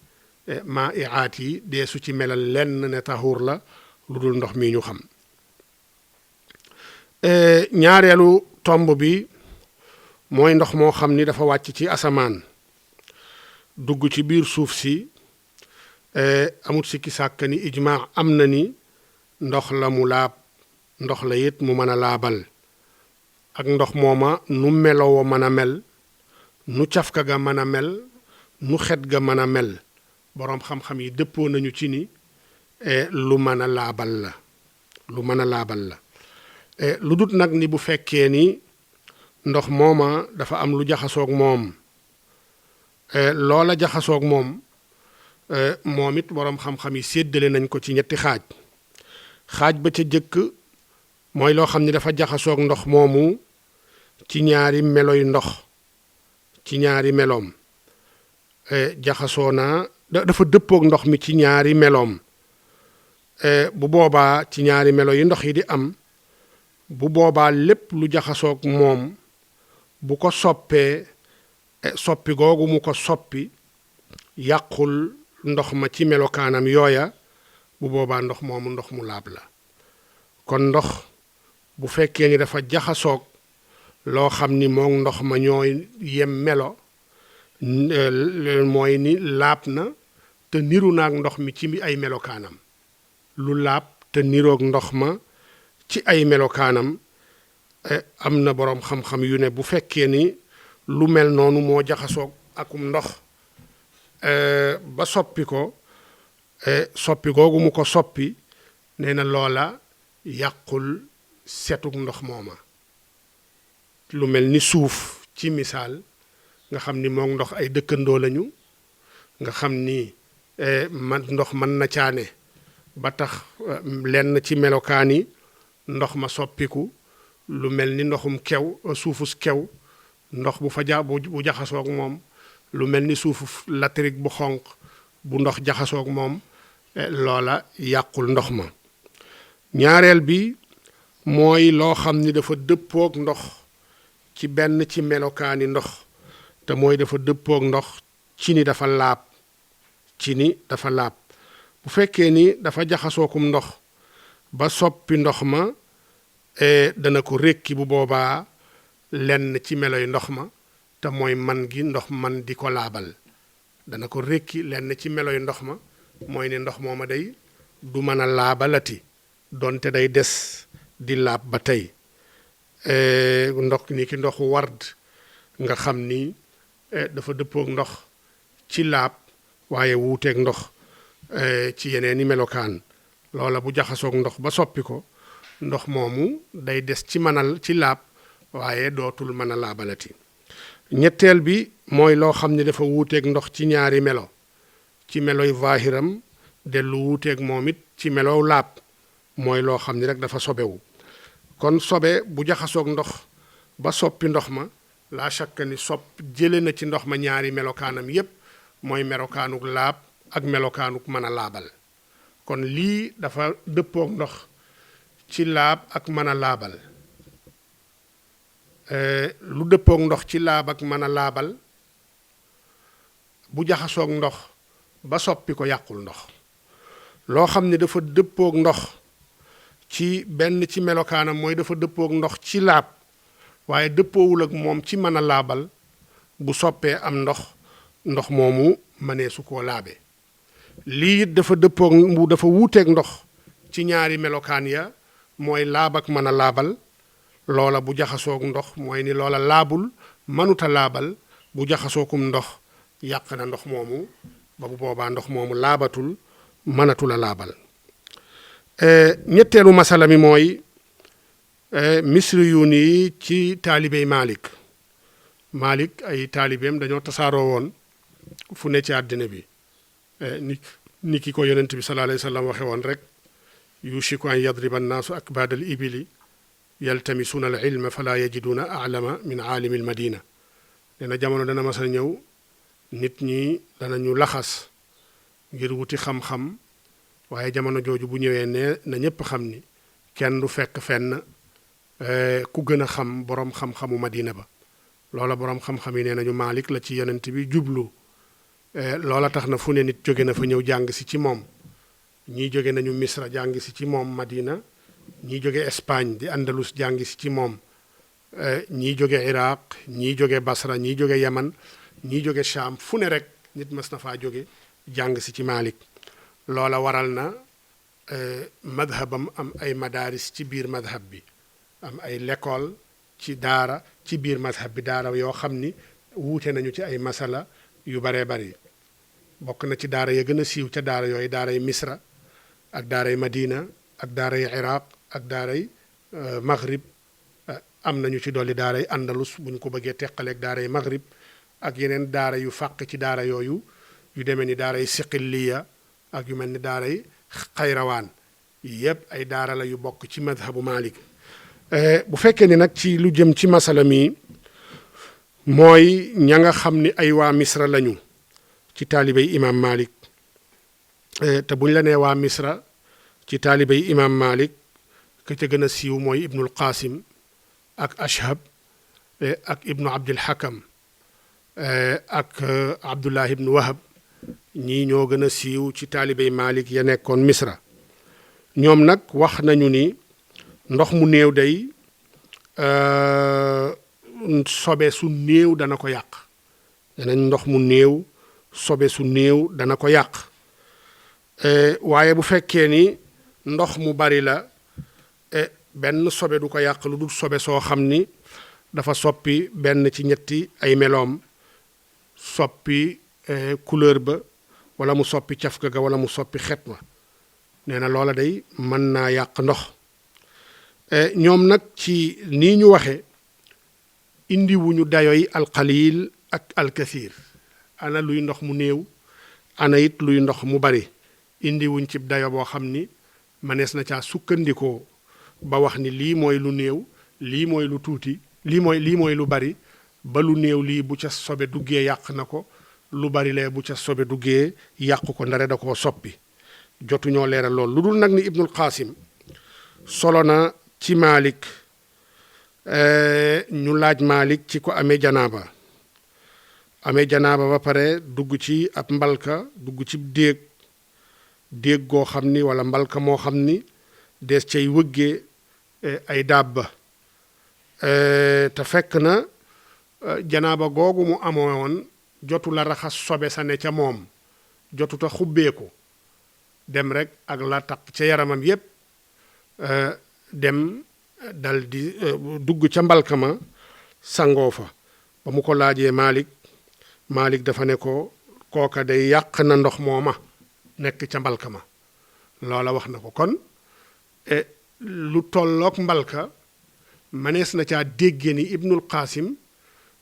maa iaat yi deesu ci melal lenn ne taxuur la lu dul ndox mi ñu xam ñaareelu tomb bi mooy ndox moo xam ni dafa wàcc ci asamaan dugg ci biir suuf si amut sikki sàkk ni ijmaa am na ni ndox la mu laab ndox la it mu mën a laabal ak ndox mooma nu meloo mën a mel nu cafka ga mën a mel nu xet ga mën a mel boroom xam-xam yi dëppoo nañu ci ni lu mën a laabal la lu dut nag ni bu fekkee ni ndox mooma dafa am lu jaxasoog moom loola jaxasoog moom moom it boroom xam-xam yi séddale nañ ko ci ñetti xaaj ba ca jëkk mooy loo xam ni dafa jaxasoog ndox moomu ci ñaari meloy ndox ci ñaari meloom jaxasoo naa dafa dëppoog ndox mi ci ñaari meloom bu boobaa ci ñaari melo yi ndox yi di am bu boobaa lépp lu jaxasoog moom bu ko soppee soppi googu mu ko soppi yàqul ndox ma ci melokaanam yooya bu boobaa ndox moomu ndox mu laab la kon ndox bu fekkee ni dafa jaxasoog loo xam ni moom ndox ma ñooy yem melo mooy ni laab na te niru naag ndox mi ci ay melokaanam lu laab te niroog ndox ma ci ay melokaanam am na boroom xam-xam yu ne bu fekkee ni lu mel noonu moo jaxasoog akum ndox ba soppi ko soppi googu mu ko soppi nee na loola yàqul setug ndox mooma lu mel ni suuf ci misaal nga xam ni moom ndox ay dëkkandoo lañu nga xam ni ndox mën na caane ba tax lenn ci melokaani ndox ma soppiku lu mel ni ndoxum kew suufus kew ndox bu fa bu jaxasoog moom lu mel ni suufu latrik bu xonq bu ndox jaxasoog moom loola yàqul ndox ma ñaareel bi mooy loo xam ni dafa dëppoog ndox ci benn ci melokaani ndox te mooy dafa dëppoog ndox ci ni dafa laab bu fekkee ni dafa jaxasookum ndox ba soppi ndox ma dana ko rékki bu boobaa lenn ci meloy ndox ma te mooy man gi ndox man di ko laabal dana ko rékki lenn ci meloy ndox ma mooy ne ndox mooma day du mën a laabalati donte day des di laab ba tey ndox ni ki ndoxu ward nga xam ni dafa dëppook ndox ci laab waaye wuuteeg ndox ci yeneen i melokaan loola bu jaxasoog ndox ba soppi ko ndox moomu day des ci mënal ci laab waaye dootul mën a laabalati ñetteel bi mooy loo xam ne dafa wuuteeg ndox ci ñaari melo ci meloy zaahiram dellu wuuteeg moom it ci melow laab mooy loo xam ni rek dafa sobewu kon sobe bu jaxasoog ndox ba soppi ndox ma laa shakka ni jële na ci ndox ma ñaari melokaanam yépp mooy melokaanuk laab ak melokaanuk mën a laabal kon lii dafa dëppook ndox ci laab ak mën a laabal lu dëppook ndox ci laab ak mën a laabal bu jaxasoog ndox ba soppi ko yàqul ndox loo xam ne dafa dëppook ndox ci benn ci melokaanam mooy dafa dëppook ndox ci laab waaye dëppoowul ak moom ci mën a laabal bu soppee am ndox moomu mënee su koo laabe lii it dafa dëppook dafa wuuteeg ndox ci ñaari melokaan ya mooy laab ak mën a laabal loola bu jaxasoog ndox mooy ni loola laabul mënuta laabal bu jaxasookum ndox yàq na ndox moomu ba bu boobaa ndox moomu laabatul mënatul a laabal ñetteelu masala mi mooy misri yu nii ci taalibey Malik ay taalibeem dañoo tasaaroo woon fu ne ci àddina bi ni ki ko yonent bi sallallahu alayhi wa sallam waxe woon rek yushiku an yadriba annaasu akbaad al ibili yaltamisuuna al ilma fala yajiduuna alama min aalimi al madina nee na jamono dana mas a ñëw nit ñi danañu laxas ngir wuti xam-xam waaye jamono jooju bu ñëwee ne na ñépp xam ni kenn du fekk fenn ku gën a xam boroom xam-xamu madina ba loola boroom xam-xam yi nee nañu Malik la ci yonent bi jublu loola tax na fu ne nit jóge na fa ñëw jàng si ci moom ñii jóge nañu Misra jàng si ci moom Madina ñii jóge Espagne di Andalus jàng si ci moom ñii jóge Iraq ñii jóge Basra ñii jóge Yaman ñii jóge Sham fu ne rek nit mas na faa jóge jàng si ci Malik loola waral na madhabam am ay madaaris ci biir madhab bi am ay l'école ci daara ci biir madhab bi daara yoo xam ni wuute nañu ci ay masala yu baree bari bokk na ci daara ya gën a siiw ca daara yooyu daaray Misra ak daaray Madina ak daaray Iraq ak daaray Maghrib am nañu ci dolli daaray Andalus bu ñu ko bëggee teqaleeg daaray Maghrib ak yeneen daara yu fàq ci daara yooyu yu demee ni daaray Siqilliya ak yu mel ni daaray Xayrawaan yépp ay daara la yu bokk ci madhabu Malik bu fekkee ni nag ci lu jëm ci masala mi mooy ña nga xam ni ay waa Misra lañu ci taalibey imam Malik te buñ la nee waa Misra ci taalibey imam Malik ka ca gën a siiw mooy Ibnul Qasim ak Ashhab ak Ibnu Abdul Hakam ak Abdullah ibnu Wahab ñii ñoo gën a siiw ci taalibey Malik ya nekkoon Misra ñoom nag wax nañu ni ndox mu néew day sobe su néew dana ko yàq danañ ndox mu néew sobe su néew dana ko yàq waaye bu fekkee ni ndox mu bari la benn sobe du ko yàq lu dul sobe soo xam ni dafa soppi benn ci ñetti ay meloom soppi couleur ba wala mu soppi cafka ga wala mu soppi xet ma nee na loola day mën naa yàq ndox ñoom nag ci nii ñu waxe indi wuñu dayoy alqalil ak alkathir ana luy ndox mu néew ana it luy ndox mu bari indi wuñ ci dayo boo xam ni mënees na caa sukkandikoo ba wax ni lii mooy lu néew lii mooy lu tuuti lii mooy lu bari ba lu néew lii bu ca sobe duggee yàq na ko lu bari lee bu ca sobe duggee yàq ko ndare da koo soppi jotuñoo leeral lool lu dul nag ni Ibnul Qasim solo na ci Malik ñu laaj Malik ci ko amee janaaba ba pare dugg ci ab mbalka dugg ci déeg goo xam ni wala mbalka moo xam ni des cay wëggee ay dabba te fekk na janaaba googu mu amoon jotu la raxas sobe sa ne ca moom jotuta xubbeeku dem rek ak la taq ca yaramam yépp dem dal di dugg ca mbalka ma sangoo fa ba mu ko laajee Malik dafa ne ko kooka day yàq na ndox mooma nekk ca mbalka ma loola wax na ko kon lu tolloog mbalka manees na caa dégge ni Ibnul Qasim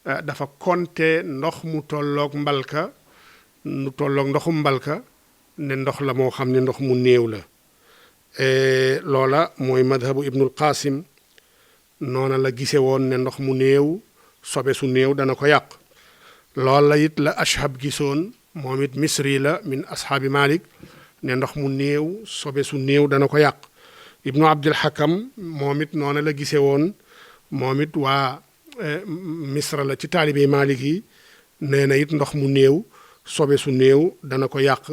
dafa konte ndox mu tolloog mbalka nu tolloog ndoxum mbalka ne ndox la moo xam ne ndox mu néew la loola mooy madhabu Ibnul Qasim noona la gise woon ne ndox mu néew sobe su néew dana ko yàq loola it la Ashhab gisoon moom it misri la min ashaabi Malik ne ndox mu néew sobe su néew dana ko yàq Ibnu Abdul Hakam moom it noona la gise woon moom it waa misra la ci taalibe Malik yi nee na it ndox mu néew sobe su néew dana ko yàq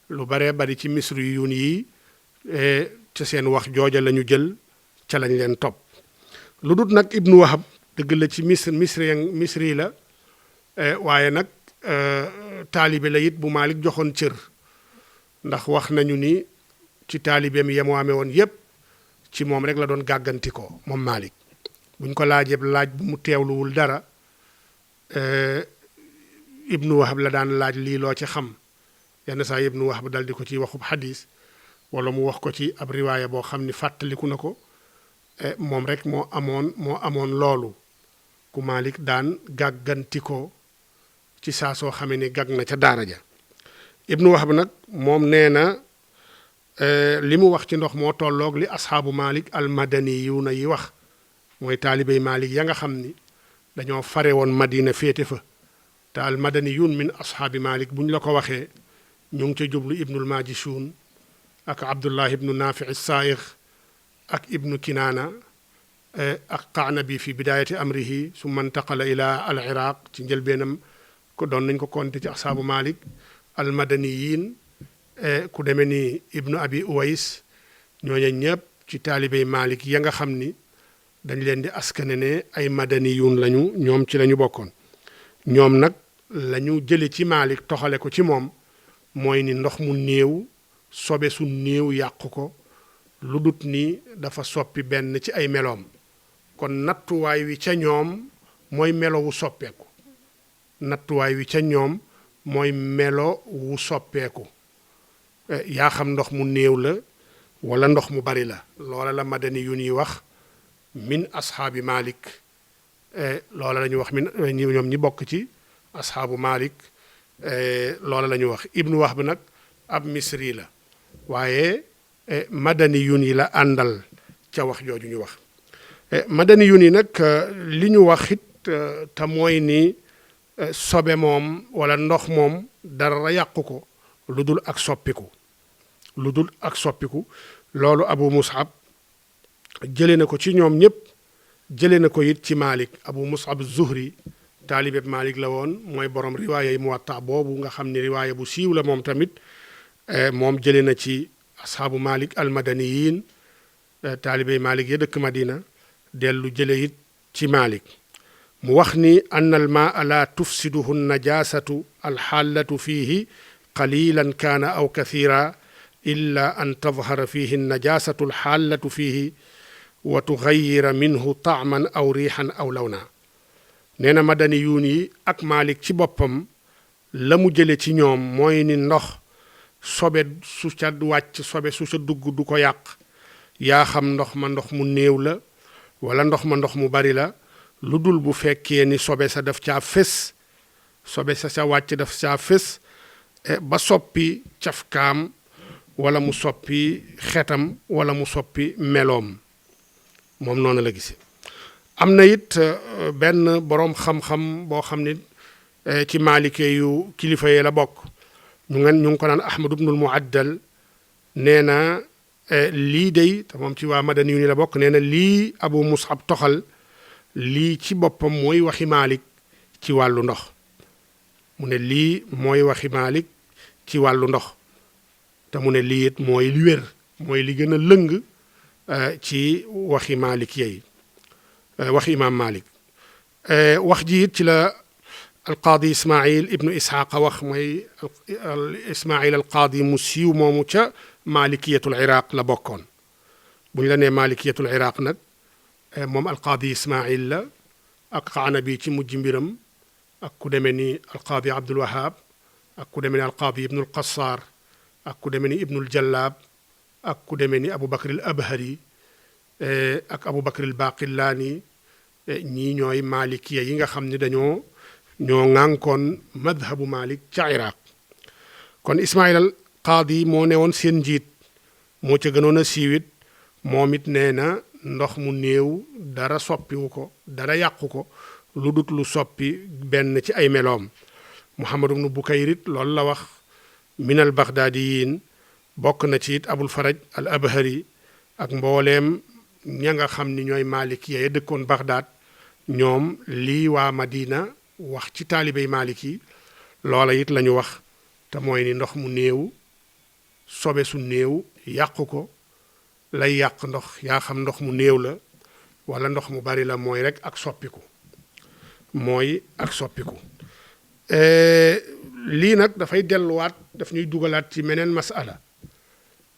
lu baree bari ci misri yun yi ca seen wax jooja lañu jël ca lañ leen topp lu dut nag Ibnu Wahab dëgg la ci misri la waaye nag taalibe la it bu Malik joxoon cër ndax wax nañu ni ci taalibeem yemu amee woon yépp ci moom rek la doon gàgganti ko moom Malik buñ ko laajee laaj bu mu teewluwul dara Ibnu Wahab la daan laaj lii loo ci xam yenn saa Ibnu Wahab dal di ko ci waxub xadis wala mu wax ko ci ab riwaaya boo xam ni fàttaliku na ko moom rek moo amoon loolu ku Malik daan gàgganti ko ci saa soo xamee ni gàgg na ca daara ja Ibnu Wahab nag moom nee na li mu wax ci ndox moo tolloog li asxaabu Malik almadaniyuuna yi wax mooy taalibey Malik ya nga xam ni dañoo fare woon Madina féete fa te almadaniyuun min asxaabi Malik bu ñu la ko waxee ñu ngi ca jublu Ibnul Majishuun ak Abdullah ibnu Naafi Saayix ak Ibnu Kinaana ak Qaanabi fi bidaayati amrihi summa intaqala ila al Iraq ci njëlbeenam ko doon nañ ko konte ci asxaabu Malik almadaniyin ku demee ni Ibnu Abi Uways ñooñu ñëpp ci taalibey Malik ya nga xam ni dañ leen di askane ne ay madaniyun lañu ñoom ci lañu bokkoon ñoom nag lañu jële ci Malik toxale ko ci moom mooy ni ndox mu néew sobe su néew yàqu ko lu dut ni dafa soppi benn ci ay meloom kon nattuwaay wi ca ñoom mooy melo wu soppeeku nattuwaay wi ca ñoom mooy melo wu soppeeku yaa xam ndox mu néew la wala ndox mu bari la loola la madani yu ñuy wax min ashaabi Malik loola la ñu wax min ñoom ñi bokk ci ashaabu Malik loola la ñu wax Ibnu Wahb nag ab misri la waaye madani yu yi la àndal ca wax jooju ñu wax madani yu yi nag li ñu wax it te mooy ni sobe moom wala ndox moom dara yàqu ko lu dul ak soppiku loolu Abu Mus'ab jële na ko ci ñoom ñëpp jële na ko it ci Malik Abu Mus'ab Zuhri taalibeb Malik la woon mooy borom riwaaya yi Muwatta boobu nga xam ne riwaaya bu siiw la moom tamit moom jële na ci ashaabu Malik almadaniyin taalibey Malik ya dëkk Madina dellu jële it ci Malik mu wax ni ann al maa la tufsiduhu najasatu alxaalatu fiihi qalilan kaana aw kathira illa an tadhara fiihi najasatu alxaalatu fiihi wa tughayira minhu taaman aw riixan aw lawna nee na madani yuun yi ak Malik ci boppam la mu jële ci ñoom mooy ni ndox sobe su ca wàcc sobe su ca dugg du ko yàq yaa xam ndox ma ndox mu néew la wala ndox ma ndox mu bari la lu dul bu fekkee ni sobe sa daf caa fés sobe sa ca wàcc daf caa fés ba soppi cafkaam wala mu soppi xetam wala mu soppi meloom moom noonu la gisee am na it benn boroom xam-xam boo xam ne ci maalikee yu kilifa yi la bokk ñu ngi ko naan Ahmad ibnul Muaddal nee na lii day te moom ci waa madani yu ni la bokk nee na lii Abu Mus'ab toxal lii ci boppam mooy waxi Malik ci wàllu ndox mu ne lii mooy waxi Malik ci wàllu ndox te mu ne lii it mooy li wér mooy li gën a lëng ci waxi Malik yeey waxi imaam Malik wax ji it ci la alqaadi ismail ibnu isxaaqa wax mooy ismail alqaadi mu siiw moomu ca malikiyatul iraq la bokkoon bu ñu la nee malikiyatul iraq nag moom alqaadi ismail la ak Qanabi ci mujj mbiram ak ku demee ni alqaadi abdul wahab ak ku demee ni alqaadi ibnul qassar ak ku demee ni ibnul jallaab ak ku demee ni abu bakr al abhari ak abu bakr al baqillaani ñii ñooy malikiya yi nga xam ne ñoo ŋànkoon madhabu malik ca iraq kon ismail al qaadi moo ne woon seen njiit moo ca gënoon a siiwit moom it nee na ndox mu néew dara soppiwu ko dara yàqu ko lu dut lu soppi benn ci ay meloom muhammad ibnu bukayrit loolu la wax min al baghdadiyin bokk na ci it abul faraj al abhari ak mbooleem ña nga xam ni ñooy malikiya ya dëkkoon baghdad ñoom lii waa madina wax ci taalibey malik yi loola it la ñu wax te mooy ni ndox mu néew sobe su néew yàqu ko lay yàq ndox yaa xam ndox mu néew la wala ndox mu bari la mooy rek ak soppiku lii nag dafay delluwaat daf ñuy dugalaat ci meneen masala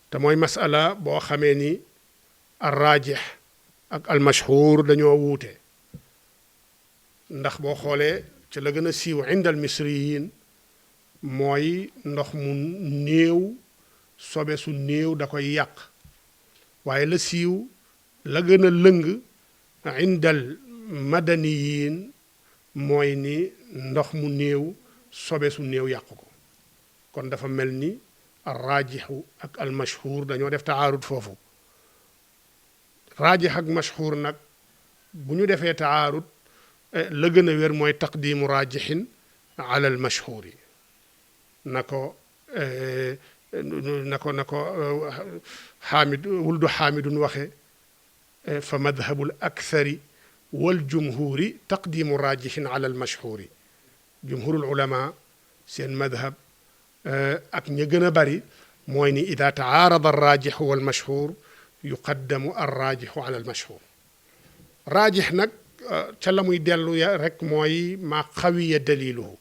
te mooy masala boo xamee ni al raajix ak al mashhur dañoo wuute ndax boo xoolee ca la gën a siiw indal misriyin mooy ndox mu néew sobe su néew da koy yàq waaye la siiw la gën a lëng indal madaniyin mooy ni ndox mu néew sobe su néew yàq ko kon dafa mel ni al raajixu ak al mashhur dañoo def taarud foofu raajix ak mashhur nag bu ñu defee taarud la gën a wér mooy taqdimu raajixin ala al mashhuri na ko xaamid wuldu xaamidun waxe fa madhabu l akthari wal jumhuri taqdimu raajixin ala al mashhuri jumhurul ulama seen madhab ak ña gën a bari mooy ni ida taarada al raajixu wal mashhur yuqaddamu al raajixu ala al mashhur raajix nag ca la muy dellu rek mooy maa xawiya daliluhu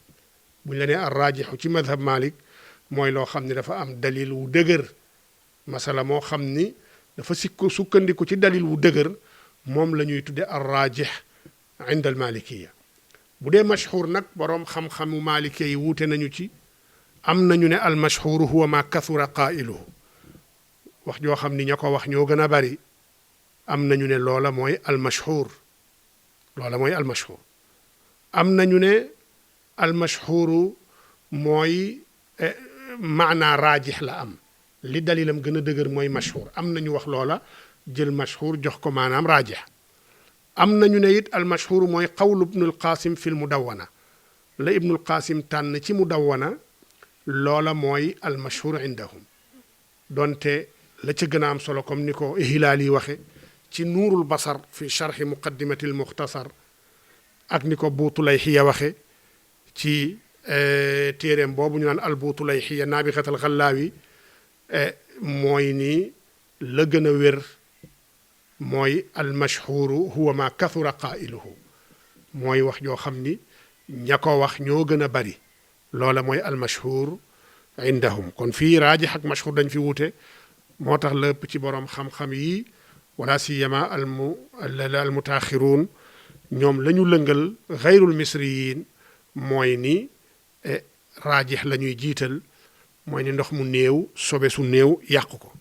bu ñu la nee al raajixu ci madhab malik mooy loo xam ni dafa am dalil wu dëgër masala moo xam ni dafa sukkandiku ci dalil wu dëgër moom la ñuy tudde al raajix inda al malikiya bu dee mashhur nag boroom xam-xamu malikiya yi wuute nañu ci am nañu ne al mashhur huwa ma kathura qailuhu wax joo xam ni ña ko wax ñoo gën a bari am nañu ne loola mooy al mashhur am nañu ne al mashhuru mooy maanaa raajix la am li dalilam gën a dëgër mooy mashhur am nañu wax loola jël mashhur jox ko maanaam raajix am nañu ne it al mashhur mooy qawlu ibnul qasim fi l mudawwana la ibnul qasim tànn ci mudawwana loola mooy al mashhur indahum donte la ca gën a am solo comme ni ko Hilaali yi waxe ci nuurul basar fi charxi muqaddimati l muxtasar ak ni ko Buutulayxiya waxe ci téeréem boobu ñu naan al Buutulayxiya naabixatal xallaawi mooy ni la gën a wér mooy al mashhuru huwa ma kathura qailuhu mooy wax joo xam ni ña ko wax ñoo gën a bari loola mooy al mashhur indahum kon fii raajix ak mashhur dañ fi wuute moo tax la ëpp ci boroom xam-xam yi wala siyama al mutaaxiruun ñoom la ñu lëngal xayrul misriyin mooy ni raajix la ñuy jiital mooy ni ndox mu néew sobe su néew yàq ko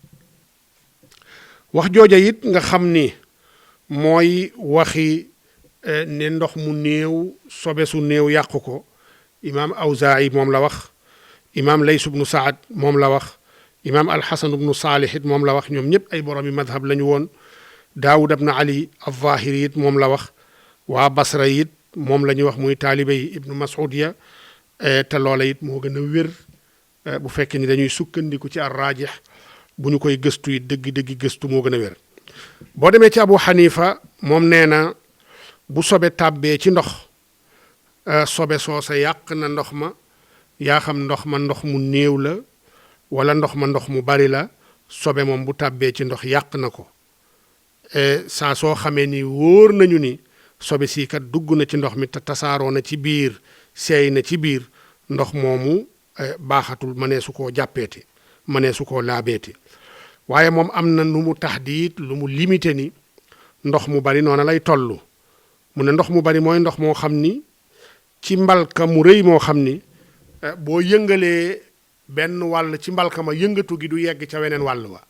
wax jooja it nga xam ni mooy waxi ne ndox mu néew sobe su néew yàq ko imaam Awzaa'i moom la wax imaam Lays ibnu Saad moom la wax imaam Alxasan ibnu Saalix it moom la wax ñoom ñëpp ay boroomi madhab la ñu woon Daawud ibnu Ali al-Zaahiri it moom la wax waa Basra it moom la ñuy wax muy taalibe yi ibnu Mas'ud ya te loola it moo gën a wér bu fekkee ni dañuy sukkandiku ci ar-raajix bu ñu koy gëstu yi dëgg-dëggi gëstu moo gën a wér boo demee ci Abu Xanifa moom nee na bu sobe tàbbee ci ndox sobe soosa yàq na ndox ma yaa xam ndox ma ndox mu néew la wala ndox ma ndox mu bari la sobe moom bu tàbbee ci ndox yàq na ko saa soo xamee ni wóor nañu ni sobe sii kat dugg na ci ndox mi te tasaaroo na ci biir seey na ci biir ndox moomu baaxatul mënee su koo jàppeeti mënee su koo laabeeti waaye moom am na nu mu taxdiit lu mu limité ni ndox mu bari noona lay toll mu ne ndox mu bari mooy ndox moo xam ni ci mbalka mu rëy moo xam ni boo yëngalee benn wàll ci mbalka ma yëngatu gi du yegg ca weneen wàll wa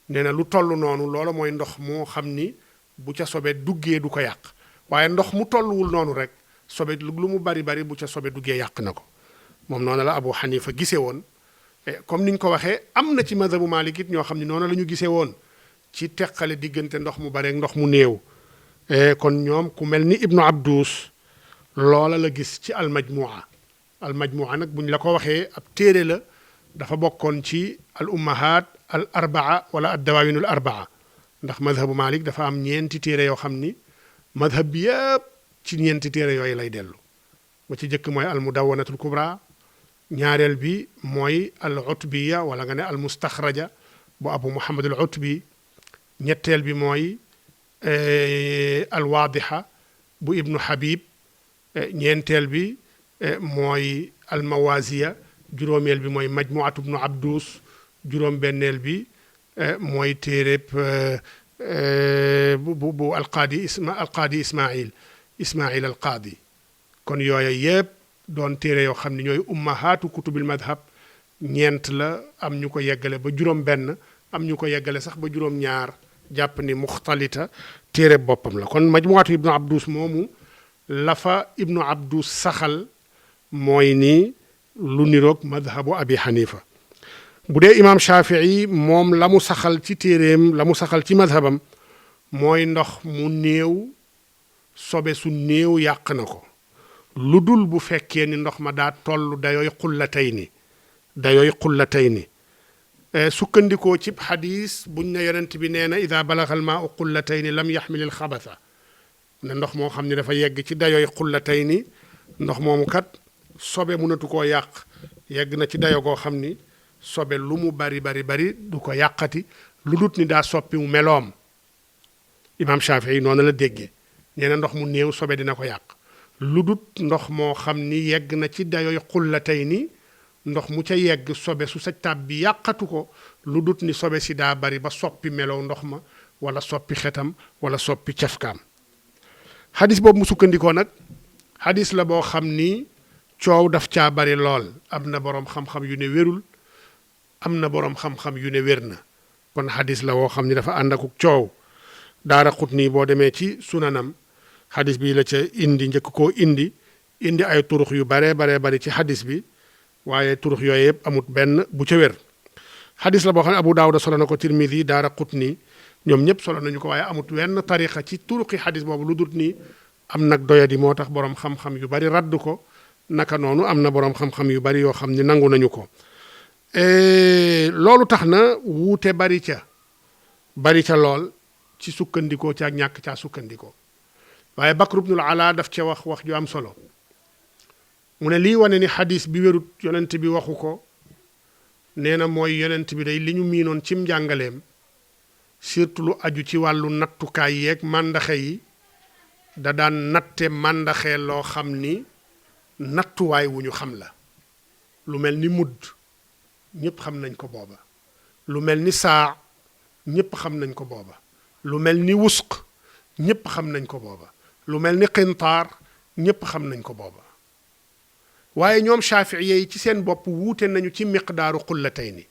nee na lu toll noonu loola mooy ndox moo xam ni bu ca sobe duggee du ko yàq waaye ndox mu tolluwul noonu rek sobe lu mu bari bari bu ca sobe duggee yàq na ko moom noonu la Abu Hanifa gisee woon comme niñ ko waxee am na ci mazhabu Maalik it ñoo xam ne noonu la ñu gisee woon ci teqale diggante ndox mu bare ak ndox mu néew kon ñoom ku mel ni Ibnu Abdus loola la gis ci almajmua nag buñ la ko waxee ab téere la dafa bokkoon ci al ummahat al arbaa wala ad dawaawinul arbaa ndax mazhabu Maalik dafa am ñeenti téere yoo xam ni mazhab bi yëpp ci ñeenti téere yooyu lay dellu ba ci jëkk mooy al mudawwanatul kubra ñaareel bi mooy al utbiya wala nga ne al mustaxraja bu abu muhammad al utbi ñetteel bi mooy al waadixa bu ibnu habib ñeenteel bi mooy al mawaziya juróomeel bi mooy majmuatu ibnu abdus juróom benneel bi mooy téereb bu alqaadi ismail alqaadi kon yooya yëpp doon téere yoo xam ne ñooy ummahaatu kutubil madhab ñeent la am ñu ko yeggale ba juróom benn am ñu ko yeggale sax ba juróom ñaar jàpp ni muxtalita téere boppam la kon majmuatu ibnu abdus moomu la fa ibnu abdus saxal mooy ni lu niroog madhabu abi xanifa bu dee imaam Shafii moom la mu saxal ci téeréem la mu saxal ci madhabam mooy ndox mu néew sobe su néew yàq na ko lu dul bu fekkee ni ndox ma daa toll dayooy xullatay ni sukkandikoo cib xadis buñ ne yonent bi nee na ida balagal maa u xullatay ni lam yaxmilil xabasa ne ndox moo xam ne dafa yegg ci dayooy xullatay ni ndox moomu kat sobe mënatu koo yàq yegg na ci dayo goo xam ni sobe lu mu bari du ko yàqati lu dut ni daa soppi mu meloom imaam Shafii noonu la déggee nee na ndox mu néew sobe dina ko yàq lu dut ndox moo xam ni yegg na ci dayoy xullatay ni ndox mu ca yegg sobe su sa tab bi yàqatu ko lu dut ni sobe si daa bari ba soppi melow ndox ma wala soppi xetam wala soppi cafkaam xadis boobu mu sukkandikoo nag xadis la boo xam ni coow daf caa bari lool am na boroom xam-xam yu ne wérul am na boroom xam-xam yu ne wér na kon xadis la woo xam ni dafa ànd akuk coow daara xut nii boo demee ci sunanam xadis bi la ca indi njëkk koo indi ay turux yu baree bari ci xadis bi waaye turux yooyu yëpp amut benn bu ca wér xadis la boo xam ne abu daawuda solo na ko tirmidi daara xut nii ñoom ñëpp solo nañu ko waaye amut wenn tariqa ci turuqi xadis boobu lu dut nii am nag doyadi moo tax boroom xam-xam yu bari radd ko naka noonu am na boroom xam-xam yu bari yoo xam ni nangu nañu ko loolu tax na wuute bari ca lool ci sukkandikoo ci ak ñàkk caa sukkandikoo waaye Bakr ibnul Ala daf ca wax ju am solo mu ne lii wane ni xadis bi wérut yonent bi waxu ko nee na mooy yonent bi day li ñu miinoon cim njàngaleem surtout lu aju ci wàllu nattukaay yeeg màndaxe yi da daan natte màndaxe loo xam ni nattuwaay wu ñu xam la lu mel ni mudd ñëpp xam nañ ko booba lu mel ni saa ñëpp xam nañ ko booba lu mel ni wusq ñëpp xam nañ ko booba lu mel ni qintaar ñëpp xam nañ ko booba waaye ñoom Shaafi'i yi ci seen bopp wuute nañu ci miqdaaru xullatayni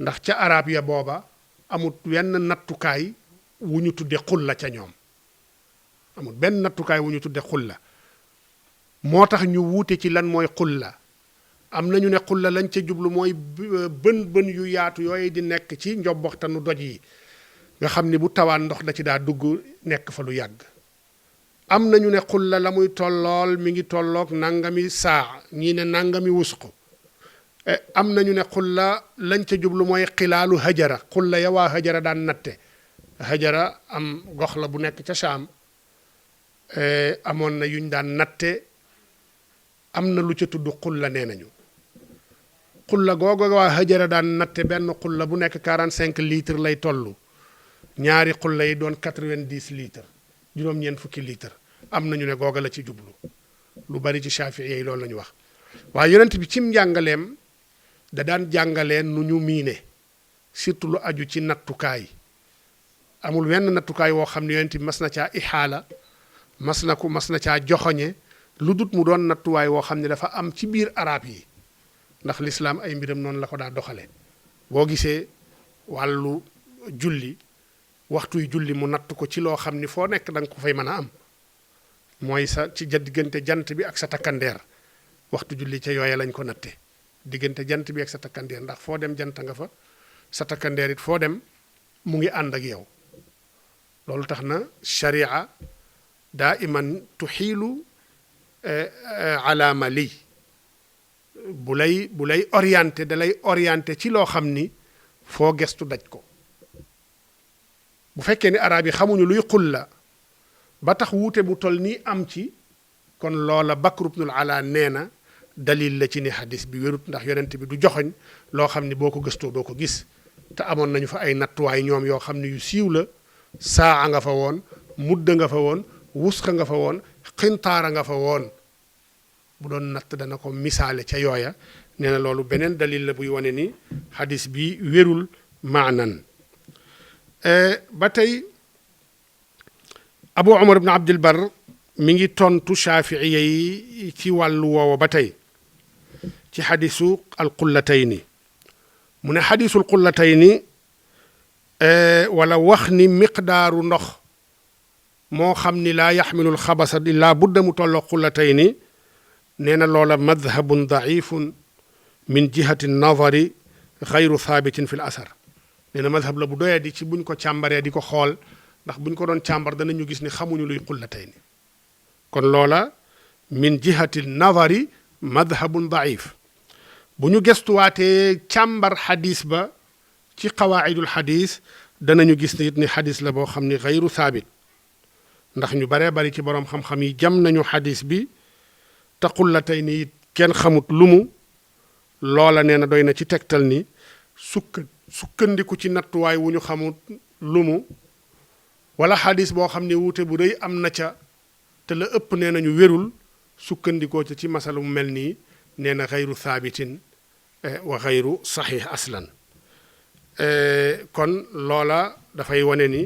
ndax ca arab ya booba amut wenn nattukaay wu ñu tudde xulla ca ñoom amut benn nattukaay wu ñu tudde xulla moo tax ñu wuute ci lan mooy xulla am nañu ne xulla lañ ca jublu mooy bën yu yaatu yooyu di nekk ci njobboxtanu doj yi nga xam ni bu tawaan ndox da ci daa dugg nekk fa lu yàgg am nañu ne xulla la muy tollool mi ngi tolloog nangami saa ñii ne nangami wusqu am nañu ne xulla lañ ca jublu mooy xilaalu hajara xulla ya waa hajara daan natte hajara am gox la bu nekk ca Saam amoon na yuñ daan natte am na lu ca tudd xulla nee nañu xulla googu waa hajara daan natte benn xulla bu nekk 45 litres lay tollu ñaari xulla yi doon 90 litres juróom-ñeent fukki litre am nañu ne googa la ci jublu lu bari ci Shaafi'i yi loolu la ñu wax waaye yonent bi cim njàngaleem da daan jàngalee nu ñu miine surtout lu aju ci nattukaay amul wenn nattukaay woo xam ne yonent bi mas na caa ixaala mas na caa joxoñe lu dut mu doon nattuwaay woo xam ne dafa am ci biir arab yi ndax lislaam ay mbiram noonu la ko daa doxale boo gisee wàllu julli waxtuy julli mu natt ko ci loo xam ni foo nekk da nga ko fay mën a am mooy sa ci diggante jant bi ak sa takkandeer waxtu julli ca yooya lañ ko natte diggante jant bi ak sa takkandeer ndax foo dem jant nga fa sa takkandeer it foo dem mu ngi ànd ak yow loolu tax na sharia daa iman tuxiilu alaama lii bu lay orienté da lay orienté ci loo xam ni foo gestu daj ko bu fekkee ni arab yi xamuñu luy xulla ba tax wuute bu tol nii am ci kon loola Bakr ibnul Ala nee na dalil la ci ni xadis bi wérut ndax yonent bi du joxoñ loo xam ni boo ko gëstoo doo ko gis te amoon nañu fa ay nattuwaay ñoom yoo xam ne yu siiw la saa nga fa woon mudda nga fa woon wusxa nga fa woon xintaara nga fa woon bu doon natt dana ko misaale ca yooya nee na loolu beneen dalil la buy wane ni xadis bi wérul maanan ba tey Abu Umar ibn Abdul Bar mi ngi tontu Shaafi'iya yi ci wàllu woowa ba tey ci xadisu alqullatayni mu ne xadisul qullatayni wala wax ni miqdaaru ndox moo xam ni laa yaxmilul xabasa illaa budda mu tolloo qullatayni nee na loola madhabun daifun min jihati nadari xayru thaabitin fi l asar nee na madhab la bu doyee di ci buñ ko càmbaree di ko xool ndax buñ ko doon càmbar danañu gis ni xamuñu luy qullatayni kon loola min jihati nadari madhabun daif bu ñu gestuwaatee càmbar xadis ba ci qawaidul xadis danañu gis ne it ni xadis la boo xam ni xayru thaabit ndax ñu baree bari ci boroom xam-xam yi jam nañu xadis bi te qullatayni it kenn xamut lu mu loola nee na doy na ci tegtal ni sukkandiku ci nattuwaay wu ñu xamut lu mu wala xadis boo xam ne wuute bu rëy am na ca te la ëpp nee nañu wérul sukkandikoo ca ci masala mu mel nii nee na xayru thaabitin wa xayru saxiix aslan kon loola dafay wane ni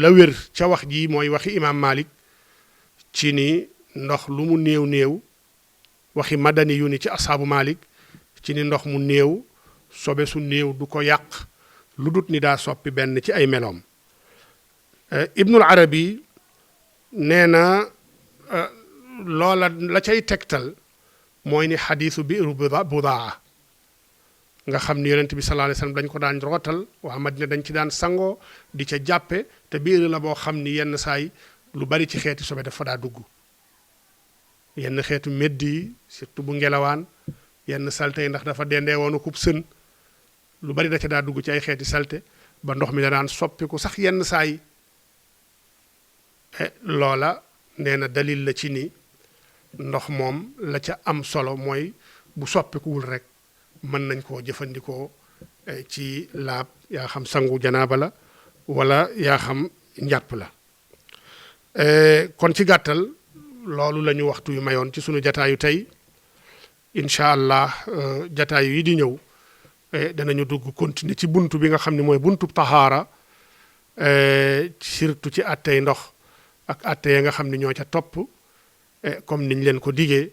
la wér ca wax ji mooy waxi imaam Malik ci ni ndox lu mu néew néew waxi madani yu ni ci asaabu Malik ci ni ndox mu néew sobe su néew du ko yàq lu dut ni daa soppi benn ci ay meloom Ibnul Arabi nee na loola la cay tegtal mooy ni xadiisu biiru budaa nga xam ni yonent bi sallallahu alayhi wasallam dañ ko daan rootal waa Madina dañ ci daan sangoo di ca jàppe te biir la boo xam ni yenn saay lu bari ci xeeti sobe dafa daa dugg yenn xeetu medd yi surtout bu ngelawaan yenn salte yi ndax dafa dendee woonu kub sën lu bari da ca daa dugg ci ay xeeti salte ba ndox mi da daan soppiku sax yenn saay loola nee na dalil la ci ni ndox moom la ca am solo mooy bu soppikuwul rek mën nañ koo jëfandikoo ci laab yaa xam sangu janaaba la wala yaa xam njàpp la kon ci gàttal loolu la ñu waxtu yu mayoon ci sunu jataayu tey incha allah jataayu yi di ñëw danañu dugg continuer ci buntu bi nga xam ne mooy buntu tahaara surtout ci attey ndox ak atte ya nga xam ne ñoo ca topp comme niñ leen ko digee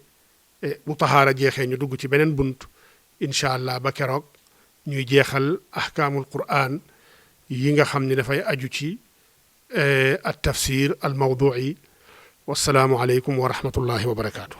bu tahaara jeexee ñu dugg ci beneen bunt incha allah ba keroog ñuy jeexal ahkaamul qur'an yi nga xam ne dafay aju ci at tafsir al mawdu'i wassalaamu aleykum wa rahmatullahi wa barakaatu.